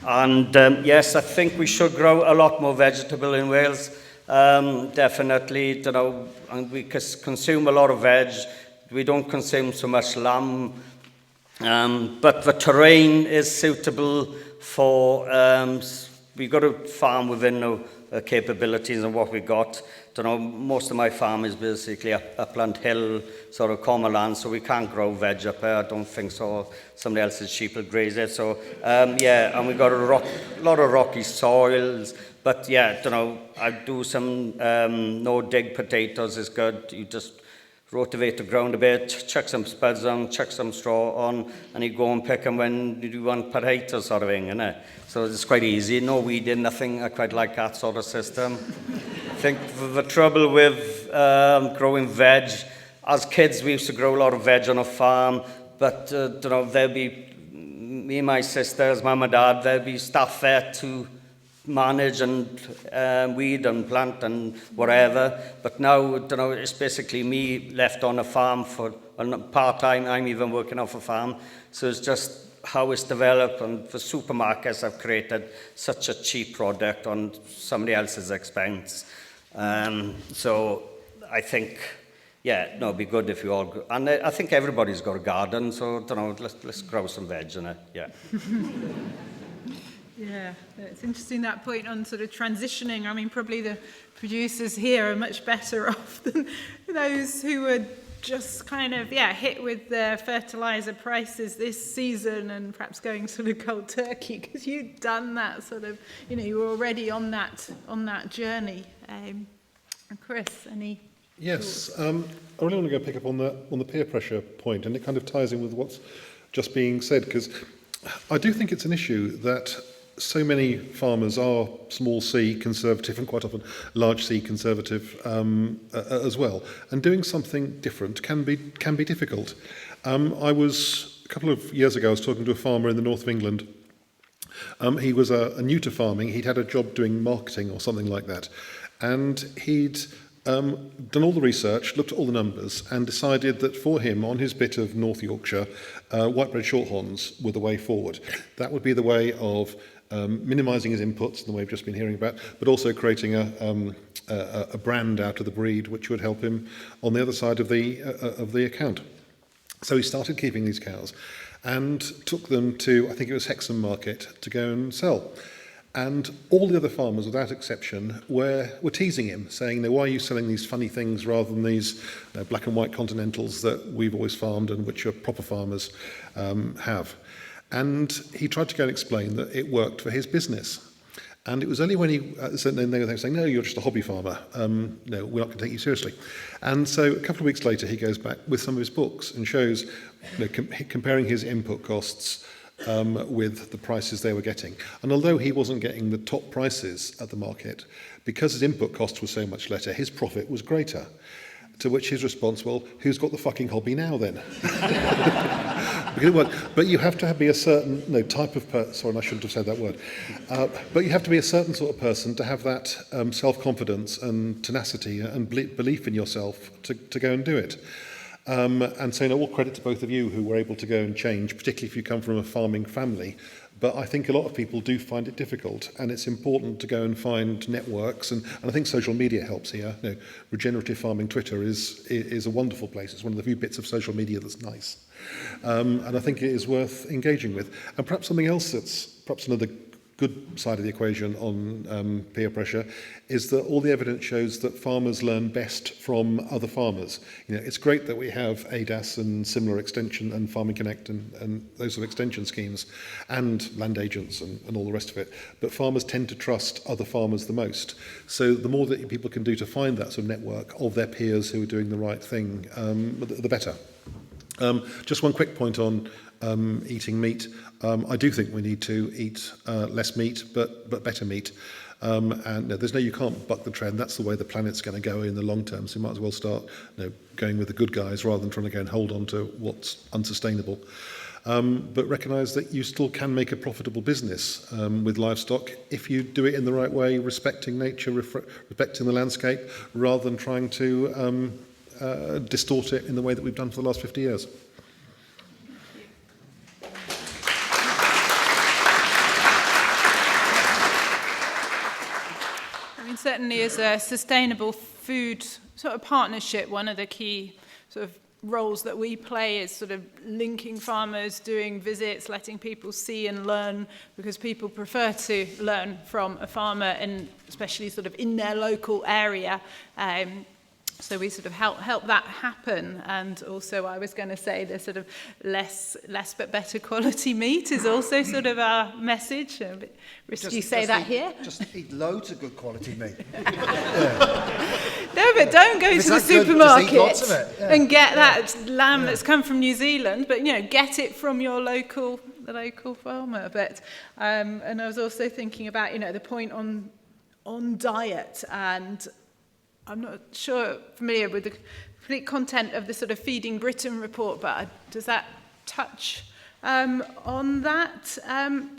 And yes, I think we should grow a lot more vegetable in Wales. Definitely, you know, and we consume a lot of veg. We don't consume so much lamb. But the terrain is suitable for, we've got to farm within the capabilities and what we got. You know, most of my farm is basically upland hill, sort of common land, so we can't grow veg up there. I don't think so. Somebody else's sheep will graze it. So, yeah, and we've got a lot of rocky soils. But, yeah, you know, I do some no-dig potatoes is good. You just rotivate the ground a bit, chuck some spuds on, chuck some straw on, and you go and pick them when you want potatoes sort of thing, innit? So it's quite easy. No weeding, nothing. I quite like that sort of system. I think the trouble with growing veg, as kids we used to grow a lot of veg on a farm, but you know, there'd be me and my sisters, mum and dad, there'd be staff there to manage and weed and plant and whatever. But now, you know, it's basically me left on a farm for part-time. I'm even working off a farm. So it's just how it's developed, and for supermarkets I've created such a cheap product on somebody else's expense. So I think, yeah, no, it'd be good if you all, and I think everybody's got a garden, so, you know, let's grow some veg in it, yeah. Yeah, it's interesting that point on sort of transitioning. I mean, probably the producers here are much better off than those who were just kind of, yeah, hit with the fertilizer prices this season and perhaps going sort of cold turkey, because you'd done that sort of, you know, you were already on that journey. Chris, any? Yes, I really want to go pick up on the peer pressure point, and it kind of ties in with what's just being said, because I do think it's an issue that so many farmers are small c conservative and quite often large c conservative as well, and doing something different can be difficult. I was a couple of years ago, I was talking to a farmer in the north of England. He was new to farming. He'd had a job doing marketing or something like that, and he'd done all the research, looked at all the numbers, and decided that for him, on his bit of North Yorkshire, white-bread shorthorns were the way forward. That would be the way of minimising his inputs, the way we've just been hearing about, but also creating a brand out of the breed, which would help him on the other side of the account. So he started keeping these cows and took them to, I think it was Hexham Market, to go and sell. And all the other farmers, without exception, were teasing him, saying, "No, why are you selling these funny things rather than these black and white continentals that we've always farmed and which your proper farmers have?" And he tried to go and explain that it worked for his business. And it was only when they were saying, "No, you're just a hobby farmer. No, we're not going to take you seriously." And so a couple of weeks later, he goes back with some of his books and shows, comparing his input costs with the prices they were getting. And although he wasn't getting the top prices at the market, because his input costs were so much lesser, his profit was greater. To which his response, "Well, who's got the fucking hobby now then?" But you have to be a certain type of person. Sorry, I shouldn't have said that word. But you have to be a certain sort of person to have that self-confidence and tenacity and belief in yourself to go and do it. And so, all credit to both of you who were able to go and change, particularly if you come from a farming family. But I think a lot of people do find it difficult, and it's important to go and find networks, and I think social media helps here. Regenerative farming Twitter is a wonderful place. It's one of the few bits of social media that's nice. And I think it is worth engaging with. And perhaps something else that's perhaps another good side of the equation on peer pressure is that all the evidence shows that farmers learn best from other farmers. It's great that we have ADAS and similar extension and Farming Connect and those sort of extension schemes and land agents and all the rest of it. But farmers tend to trust other farmers the most. So the more that people can do to find that sort of network of their peers who are doing the right thing, the better. Just one quick point on eating meat. I do think we need to eat less meat, but better meat. And you can't buck the trend. That's the way the planet's going to go in the long term. So you might as well start going with the good guys rather than trying to go and hold on to what's unsustainable. But recognise that you still can make a profitable business with livestock if you do it in the right way, respecting nature, respecting the landscape, rather than trying to distort it in the way that we've done for the last 50 years. certainly as a sustainable food sort of partnership, one of the key sort of roles that we play is sort of linking farmers, doing visits, letting people see and learn, because people prefer to learn from a farmer, and especially sort of in their local area. So we sort of help that happen. And also I was going to say the sort of less but better quality meat is also sort of our message. A bit risky say that here. Just eat loads of good quality meat. No, but don't go to the supermarket and get Yeah. that lamb that's come from New Zealand, but get it from your local farmer. But and I was also thinking about the point on diet, and I'm not familiar with the complete content of the sort of Feeding Britain report, but does that touch on that,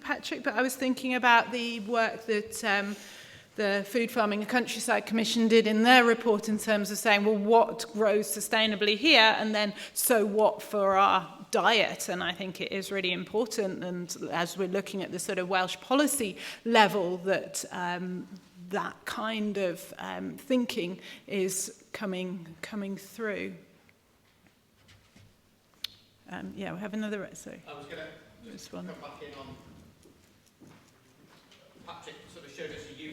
Patrick? But I was thinking about the work that the Food Farming and Countryside Commission did in their report in terms of saying, well, what grows sustainably here, and then so what for our diet? And I think it is really important, and as we're looking at the sort of Welsh policy level, that that kind of thinking is coming through. We have another. Sorry. I was going to come back in on. Patrick sort of showed us a UK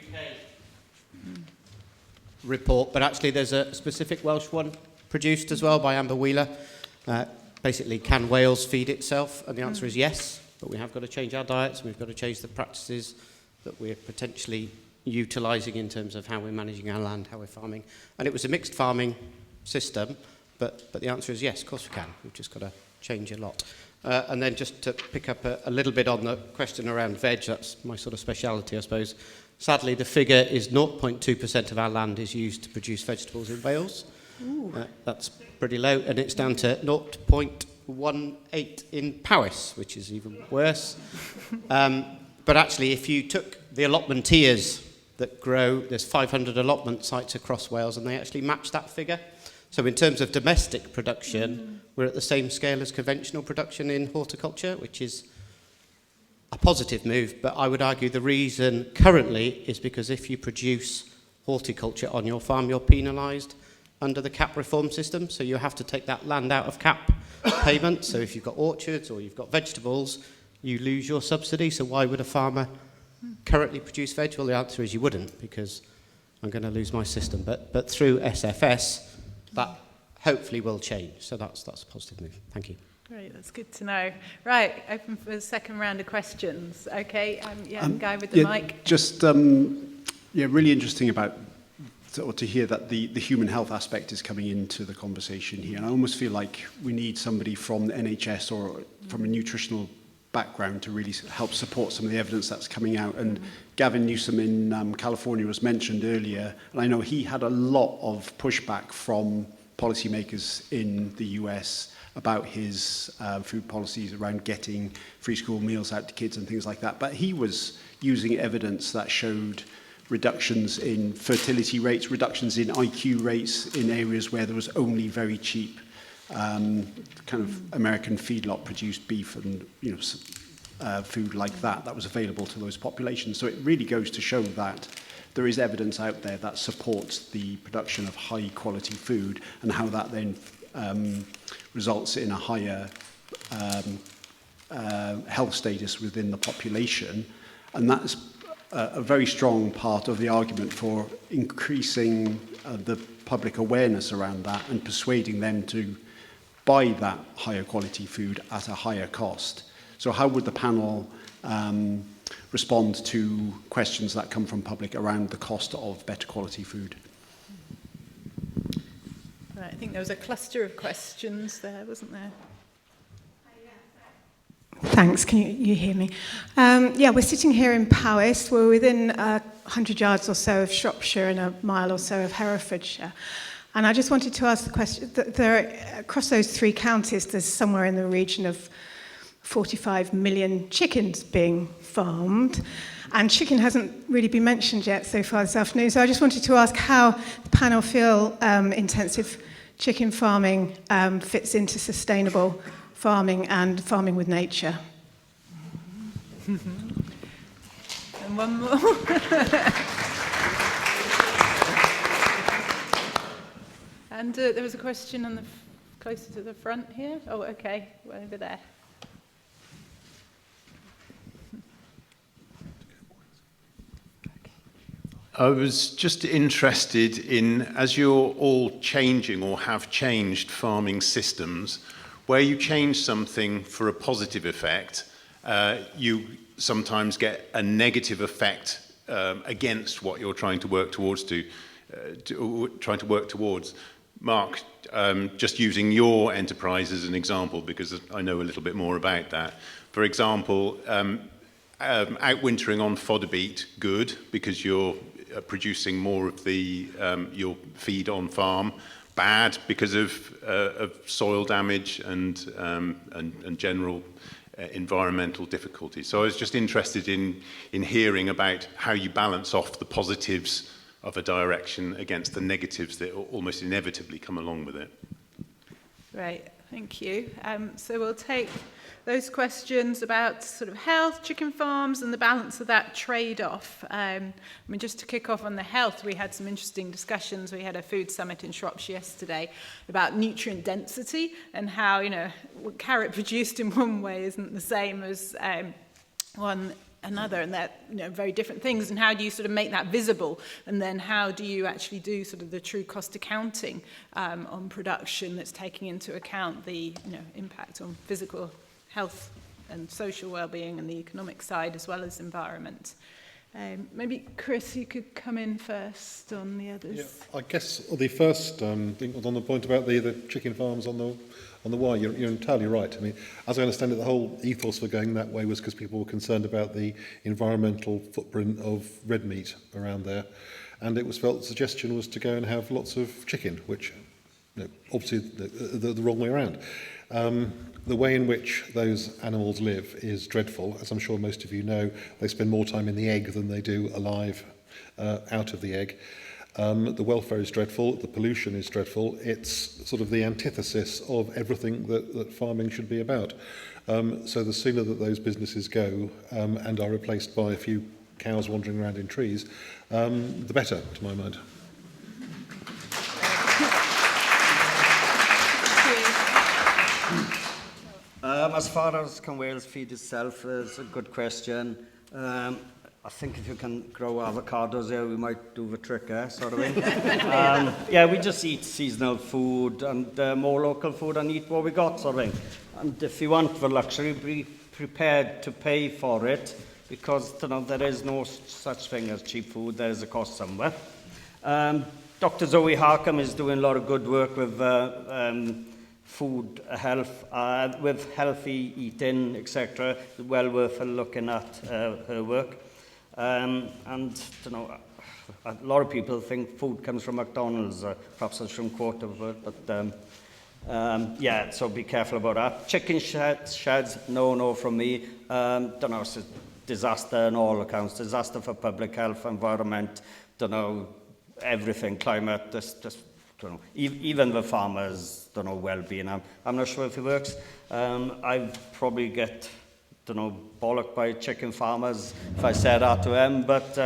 report, but actually there's a specific Welsh one produced as well by Amber Wheeler. Basically, can Wales feed itself? And the answer is yes, but we have got to change our diets, and we've got to change the practices that we're potentially utilising in terms of how we're managing our land, how we're farming. And it was a mixed farming system, but the answer is yes, of course we can. We've just got to change a lot. And then just to pick up a little bit on the question around veg, that's my sort of speciality, I suppose. Sadly, the figure is 0.2% of our land is used to produce vegetables in Wales. That's pretty low, and it's down to 0.18 in Powys, which is even worse. But actually, if you took the allotmenteers that grow, there's 500 allotment sites across Wales, and they actually match that figure. So in terms of domestic production, we're at the same scale as conventional production in horticulture, which is a positive move. But I would argue the reason currently is because if you produce horticulture on your farm, you're penalised under the CAP reform system. So you have to take that land out of CAP payment. So if you've got orchards or you've got vegetables, you lose your subsidy. So why would a farmer currently produce veg? Well, the answer is you wouldn't, because I'm going to lose my system. But through SFS, that hopefully will change. So that's a positive move. Thank you. Great, that's good to know. Right, open for the second round of questions. Okay, guy with the mic. Just, really interesting to hear that the human health aspect is coming into the conversation here. And I almost feel like we need somebody from the NHS or from a nutritional background to really help support some of the evidence that's coming out. And Gavin Newsom in California was mentioned earlier, and I know he had a lot of pushback from policymakers in the US about his food policies around getting free school meals out to kids and things like that. But he was using evidence that showed reductions in fertility rates, reductions in IQ rates in areas where there was only very cheap kind of American feedlot produced beef and food like that was available to those populations. So it really goes to show that there is evidence out there that supports the production of high quality food, and how that then results in a higher health status within the population. And that's a very strong part of the argument for increasing the public awareness around that and persuading them to buy that higher quality food at a higher cost. So how would the panel respond to questions that come from public around the cost of better quality food? Right, I think there was a cluster of questions there, wasn't there? Thanks, can you hear me? We're sitting here in Powys. We're within 100 yards or so of Shropshire and a mile or so of Herefordshire. And I just wanted to ask the question, across those three counties, there's somewhere in the region of 45 million chickens being farmed. And chicken hasn't really been mentioned yet so far this afternoon. So I just wanted to ask how the panel feel intensive chicken farming fits into sustainable farming and farming with nature. And one more. And there was a question on the closer to the front here. Oh, okay, over there. I was just interested in, as you're all changing or have changed farming systems, where you change something for a positive effect, you sometimes get a negative effect against what you're trying to work towards. Marc, just using your enterprise as an example, because I know a little bit more about that. For example, outwintering on fodder beet, good, because you're producing more of the your feed on farm. Bad because of soil damage and general environmental difficulties. So I was just interested in hearing about how you balance off the positives of a direction against the negatives that almost inevitably come along with it. Right, thank you. So we'll take those questions about sort of health, chicken farms, and the balance of that trade-off. Just to kick off on the health, we had some interesting discussions. We had a food summit in Shropshire yesterday about nutrient density and how, carrot produced in one way isn't the same as one another, and they're very different things. And how do you sort of make that visible? And then how do you actually do sort of the true cost accounting on production that's taking into account the impact on physical health and social well-being and the economic side as well as environment. Maybe Chris, you could come in first on the others. Yeah, I guess the first thing was on the point about the chicken farms on the wire. You're entirely right. I mean, as I understand it, the whole ethos for going that way was because people were concerned about the environmental footprint of red meat around there, and it was felt the suggestion was to go and have lots of chicken, which obviously the wrong way around. The way in which those animals live is dreadful. As I'm sure most of you know, they spend more time in the egg than they do alive out of the egg. The welfare is dreadful, the pollution is dreadful. It's sort of the antithesis of everything that farming should be about. So the sooner that those businesses go and are replaced by a few cows wandering around in trees, the better, to my mind. As far as can Wales feed itself is a good question. I think if you can grow avocados there, we might do the trick, sort of thing. Yeah, we just eat seasonal food and more local food and eat what we got, sort of thing. And if you want the luxury, be prepared to pay for it, because there is no such thing as cheap food. There is a cost somewhere. Dr. Zoe Harcum is doing a lot of good work with food health, with healthy eating, etc. Well worth looking at her work. And a lot of people think food comes from McDonald's, perhaps I shouldn't quote the word, but yeah, so be careful about that. Chicken sheds, no from me. It's a disaster on all accounts, disaster for public health, environment, everything, climate, even the farmers, well-being. I'm not sure if it works. I probably get bollocked by chicken farmers if I say that to them, but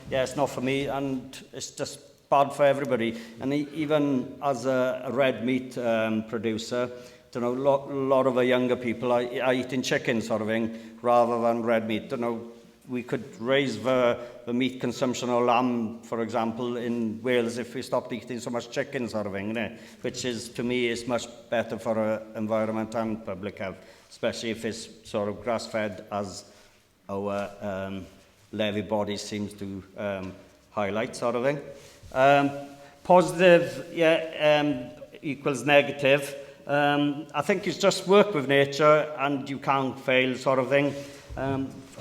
yeah, it's not for me, and it's just bad for everybody. And even as a red meat producer, a lot of the younger people are eating chicken, sort of thing, rather than red meat. We could raise the meat consumption of lamb, for example, in Wales if we stopped eating so much chicken, sort of thing, which is, to me, is much better for environment and public health, especially if it's sort of grass-fed, as our levy body seems to highlight, sort of thing. Positive, equals negative. I think it's just work with nature and you can't fail, sort of thing.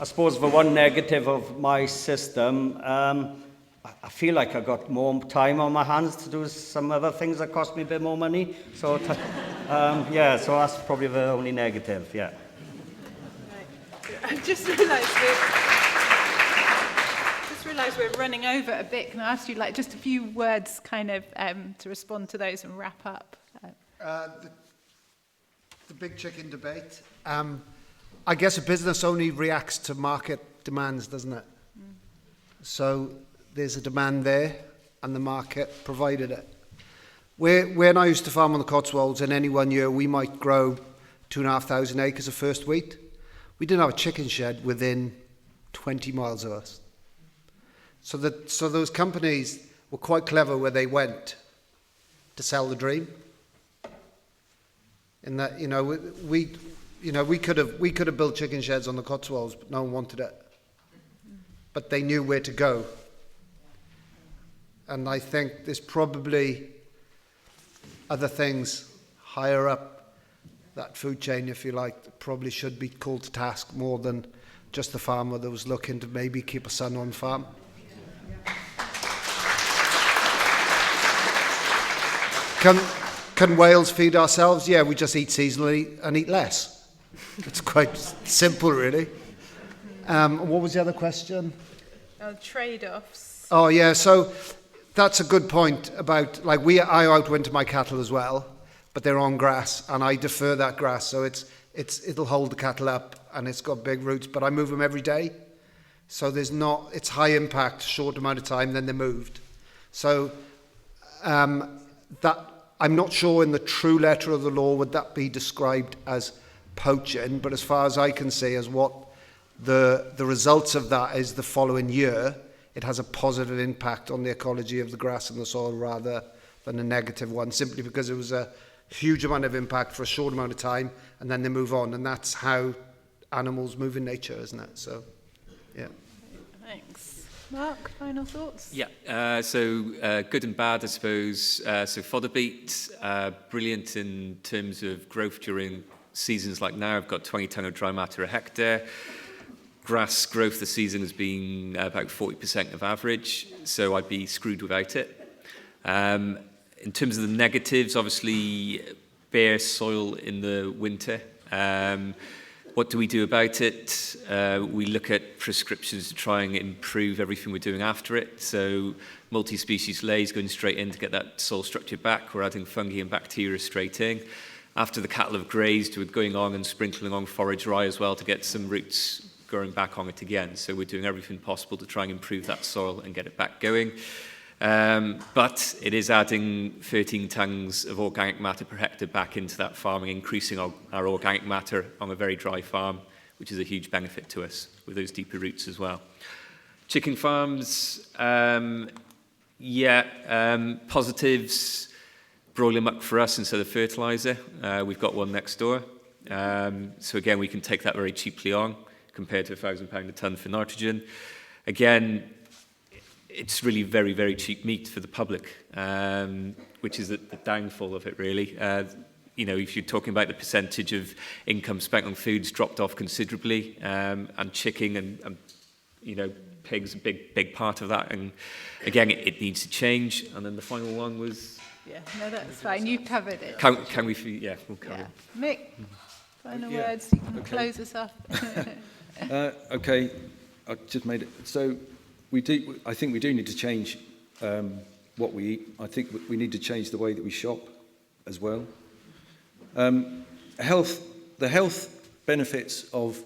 I suppose the one negative of my system, I feel like I got more time on my hands to do some other things that cost me a bit more money. So, yeah, so that's probably the only negative, yeah. Right. I just realised we're running over a bit. Can I ask you just a few words kind of to respond to those and wrap up? The big chicken debate. I guess a business only reacts to market demands, doesn't it? Mm. So there's a demand there, and the market provided it. When I used to farm on the Cotswolds, in any one year we might grow 2,500 acres of first wheat. We didn't have a chicken shed within 20 miles of us. So those companies were quite clever where they went to sell the dream. In that, we could have built chicken sheds on the Cotswolds, but no one wanted it. But they knew where to go. And I think there's probably other things higher up that food chain, if you like, that probably should be called to task more than just the farmer that was looking to maybe keep a son on farm. Can Wales feed ourselves? Yeah, we just eat seasonally and eat less. It's quite simple, really. What was the other question? Trade-offs. Oh, yeah, so that's a good point about, like, I outwinter my cattle as well, but they're on grass, and I defer that grass, so it'll hold the cattle up, and it's got big roots, but I move them every day. So it's high impact, short amount of time, then they're moved. So that I'm not sure in the true letter of the law would that be described as poaching, but as far as I can see, as what the results of that is the following year, it has a positive impact on the ecology of the grass and the soil rather than a negative one, simply because it was a huge amount of impact for a short amount of time, and then they move on, and that's how animals move in nature, isn't it? So, yeah. Thanks. Marc, final thoughts? Yeah, so good and bad, I suppose. So fodder beet, brilliant in terms of growth during seasons like now. I've got 20 tonne of dry matter a hectare. Grass growth this season has been about 40% of average, so I'd be screwed without it. In terms of the negatives, obviously bare soil in the winter. What do we do about it? We look at prescriptions to try and improve everything we're doing after it. So multi-species lays going straight in to get that soil structure back. We're adding fungi and bacteria straight in. After the cattle have grazed, we're going on and sprinkling on forage rye as well to get some roots going back on it again. So we're doing everything possible to try and improve that soil and get it back going. But it is adding 13 tonnes of organic matter per hectare back into that farming, increasing our organic matter on a very dry farm, which is a huge benefit to us with those deeper roots as well. Chicken farms, positives, broiler muck for us instead of fertiliser. We've got one next door. So again, we can take that very cheaply on compared to £1,000 a tonne for nitrogen. Again, it's really very, very cheap meat for the public, which is the downfall of it, really. If you're talking about the percentage of income spent on foods dropped off considerably, and chicken and pigs a big part of that. And again, it needs to change. And then the final one was... Yeah, no, that's fine. You covered it. Can we... Yeah, we'll cover it. Mick, final words. You can close us off. Okay, I just made it. So I think we do need to change what we eat. I think we need to change the way that we shop as well. The health benefits of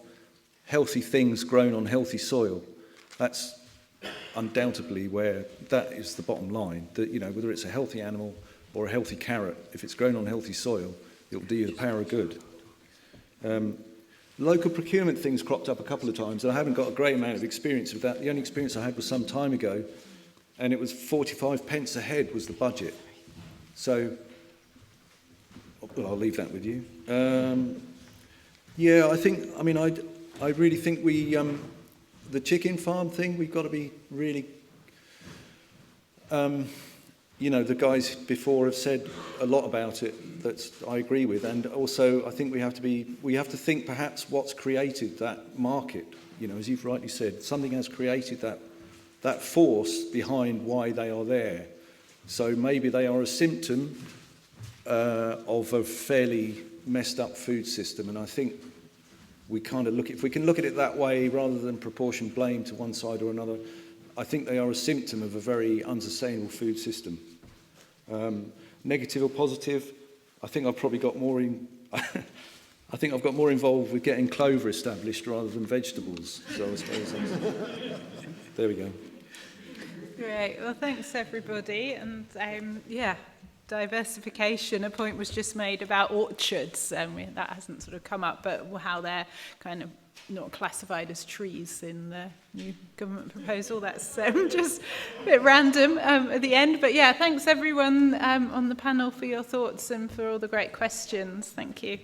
healthy things grown on healthy soil, that's undoubtedly where that is the bottom line. That, whether it's a healthy animal or a healthy carrot, if it's grown on healthy soil, it will do you the power of good. Local procurement things cropped up a couple of times, and I haven't got a great amount of experience with that. The only experience I had was some time ago, and it was 45 pence a head was the budget. So, I'll leave that with you. I really think the chicken farm thing, we've got to be really... the guys before have said a lot about it that I agree with, and also I think we have to think perhaps what's created that market. As you've rightly said, something has created that force behind why they are there. So maybe they are a symptom of a fairly messed up food system, and I think we kind of if we can look at it that way rather than proportion blame to one side or another, I think they are a symptom of a very unsustainable food system. Negative or positive, I think I've probably got more in. I think I've got more involved with getting clover established rather than vegetables. So I suppose there we go. Great. Well, thanks everybody, and diversification, a point was just made about orchards, and that hasn't sort of come up, but how they're kind of not classified as trees in the new government proposal. That's just a bit random at the end. But yeah, thanks everyone on the panel for your thoughts and for all the great questions. Thank you.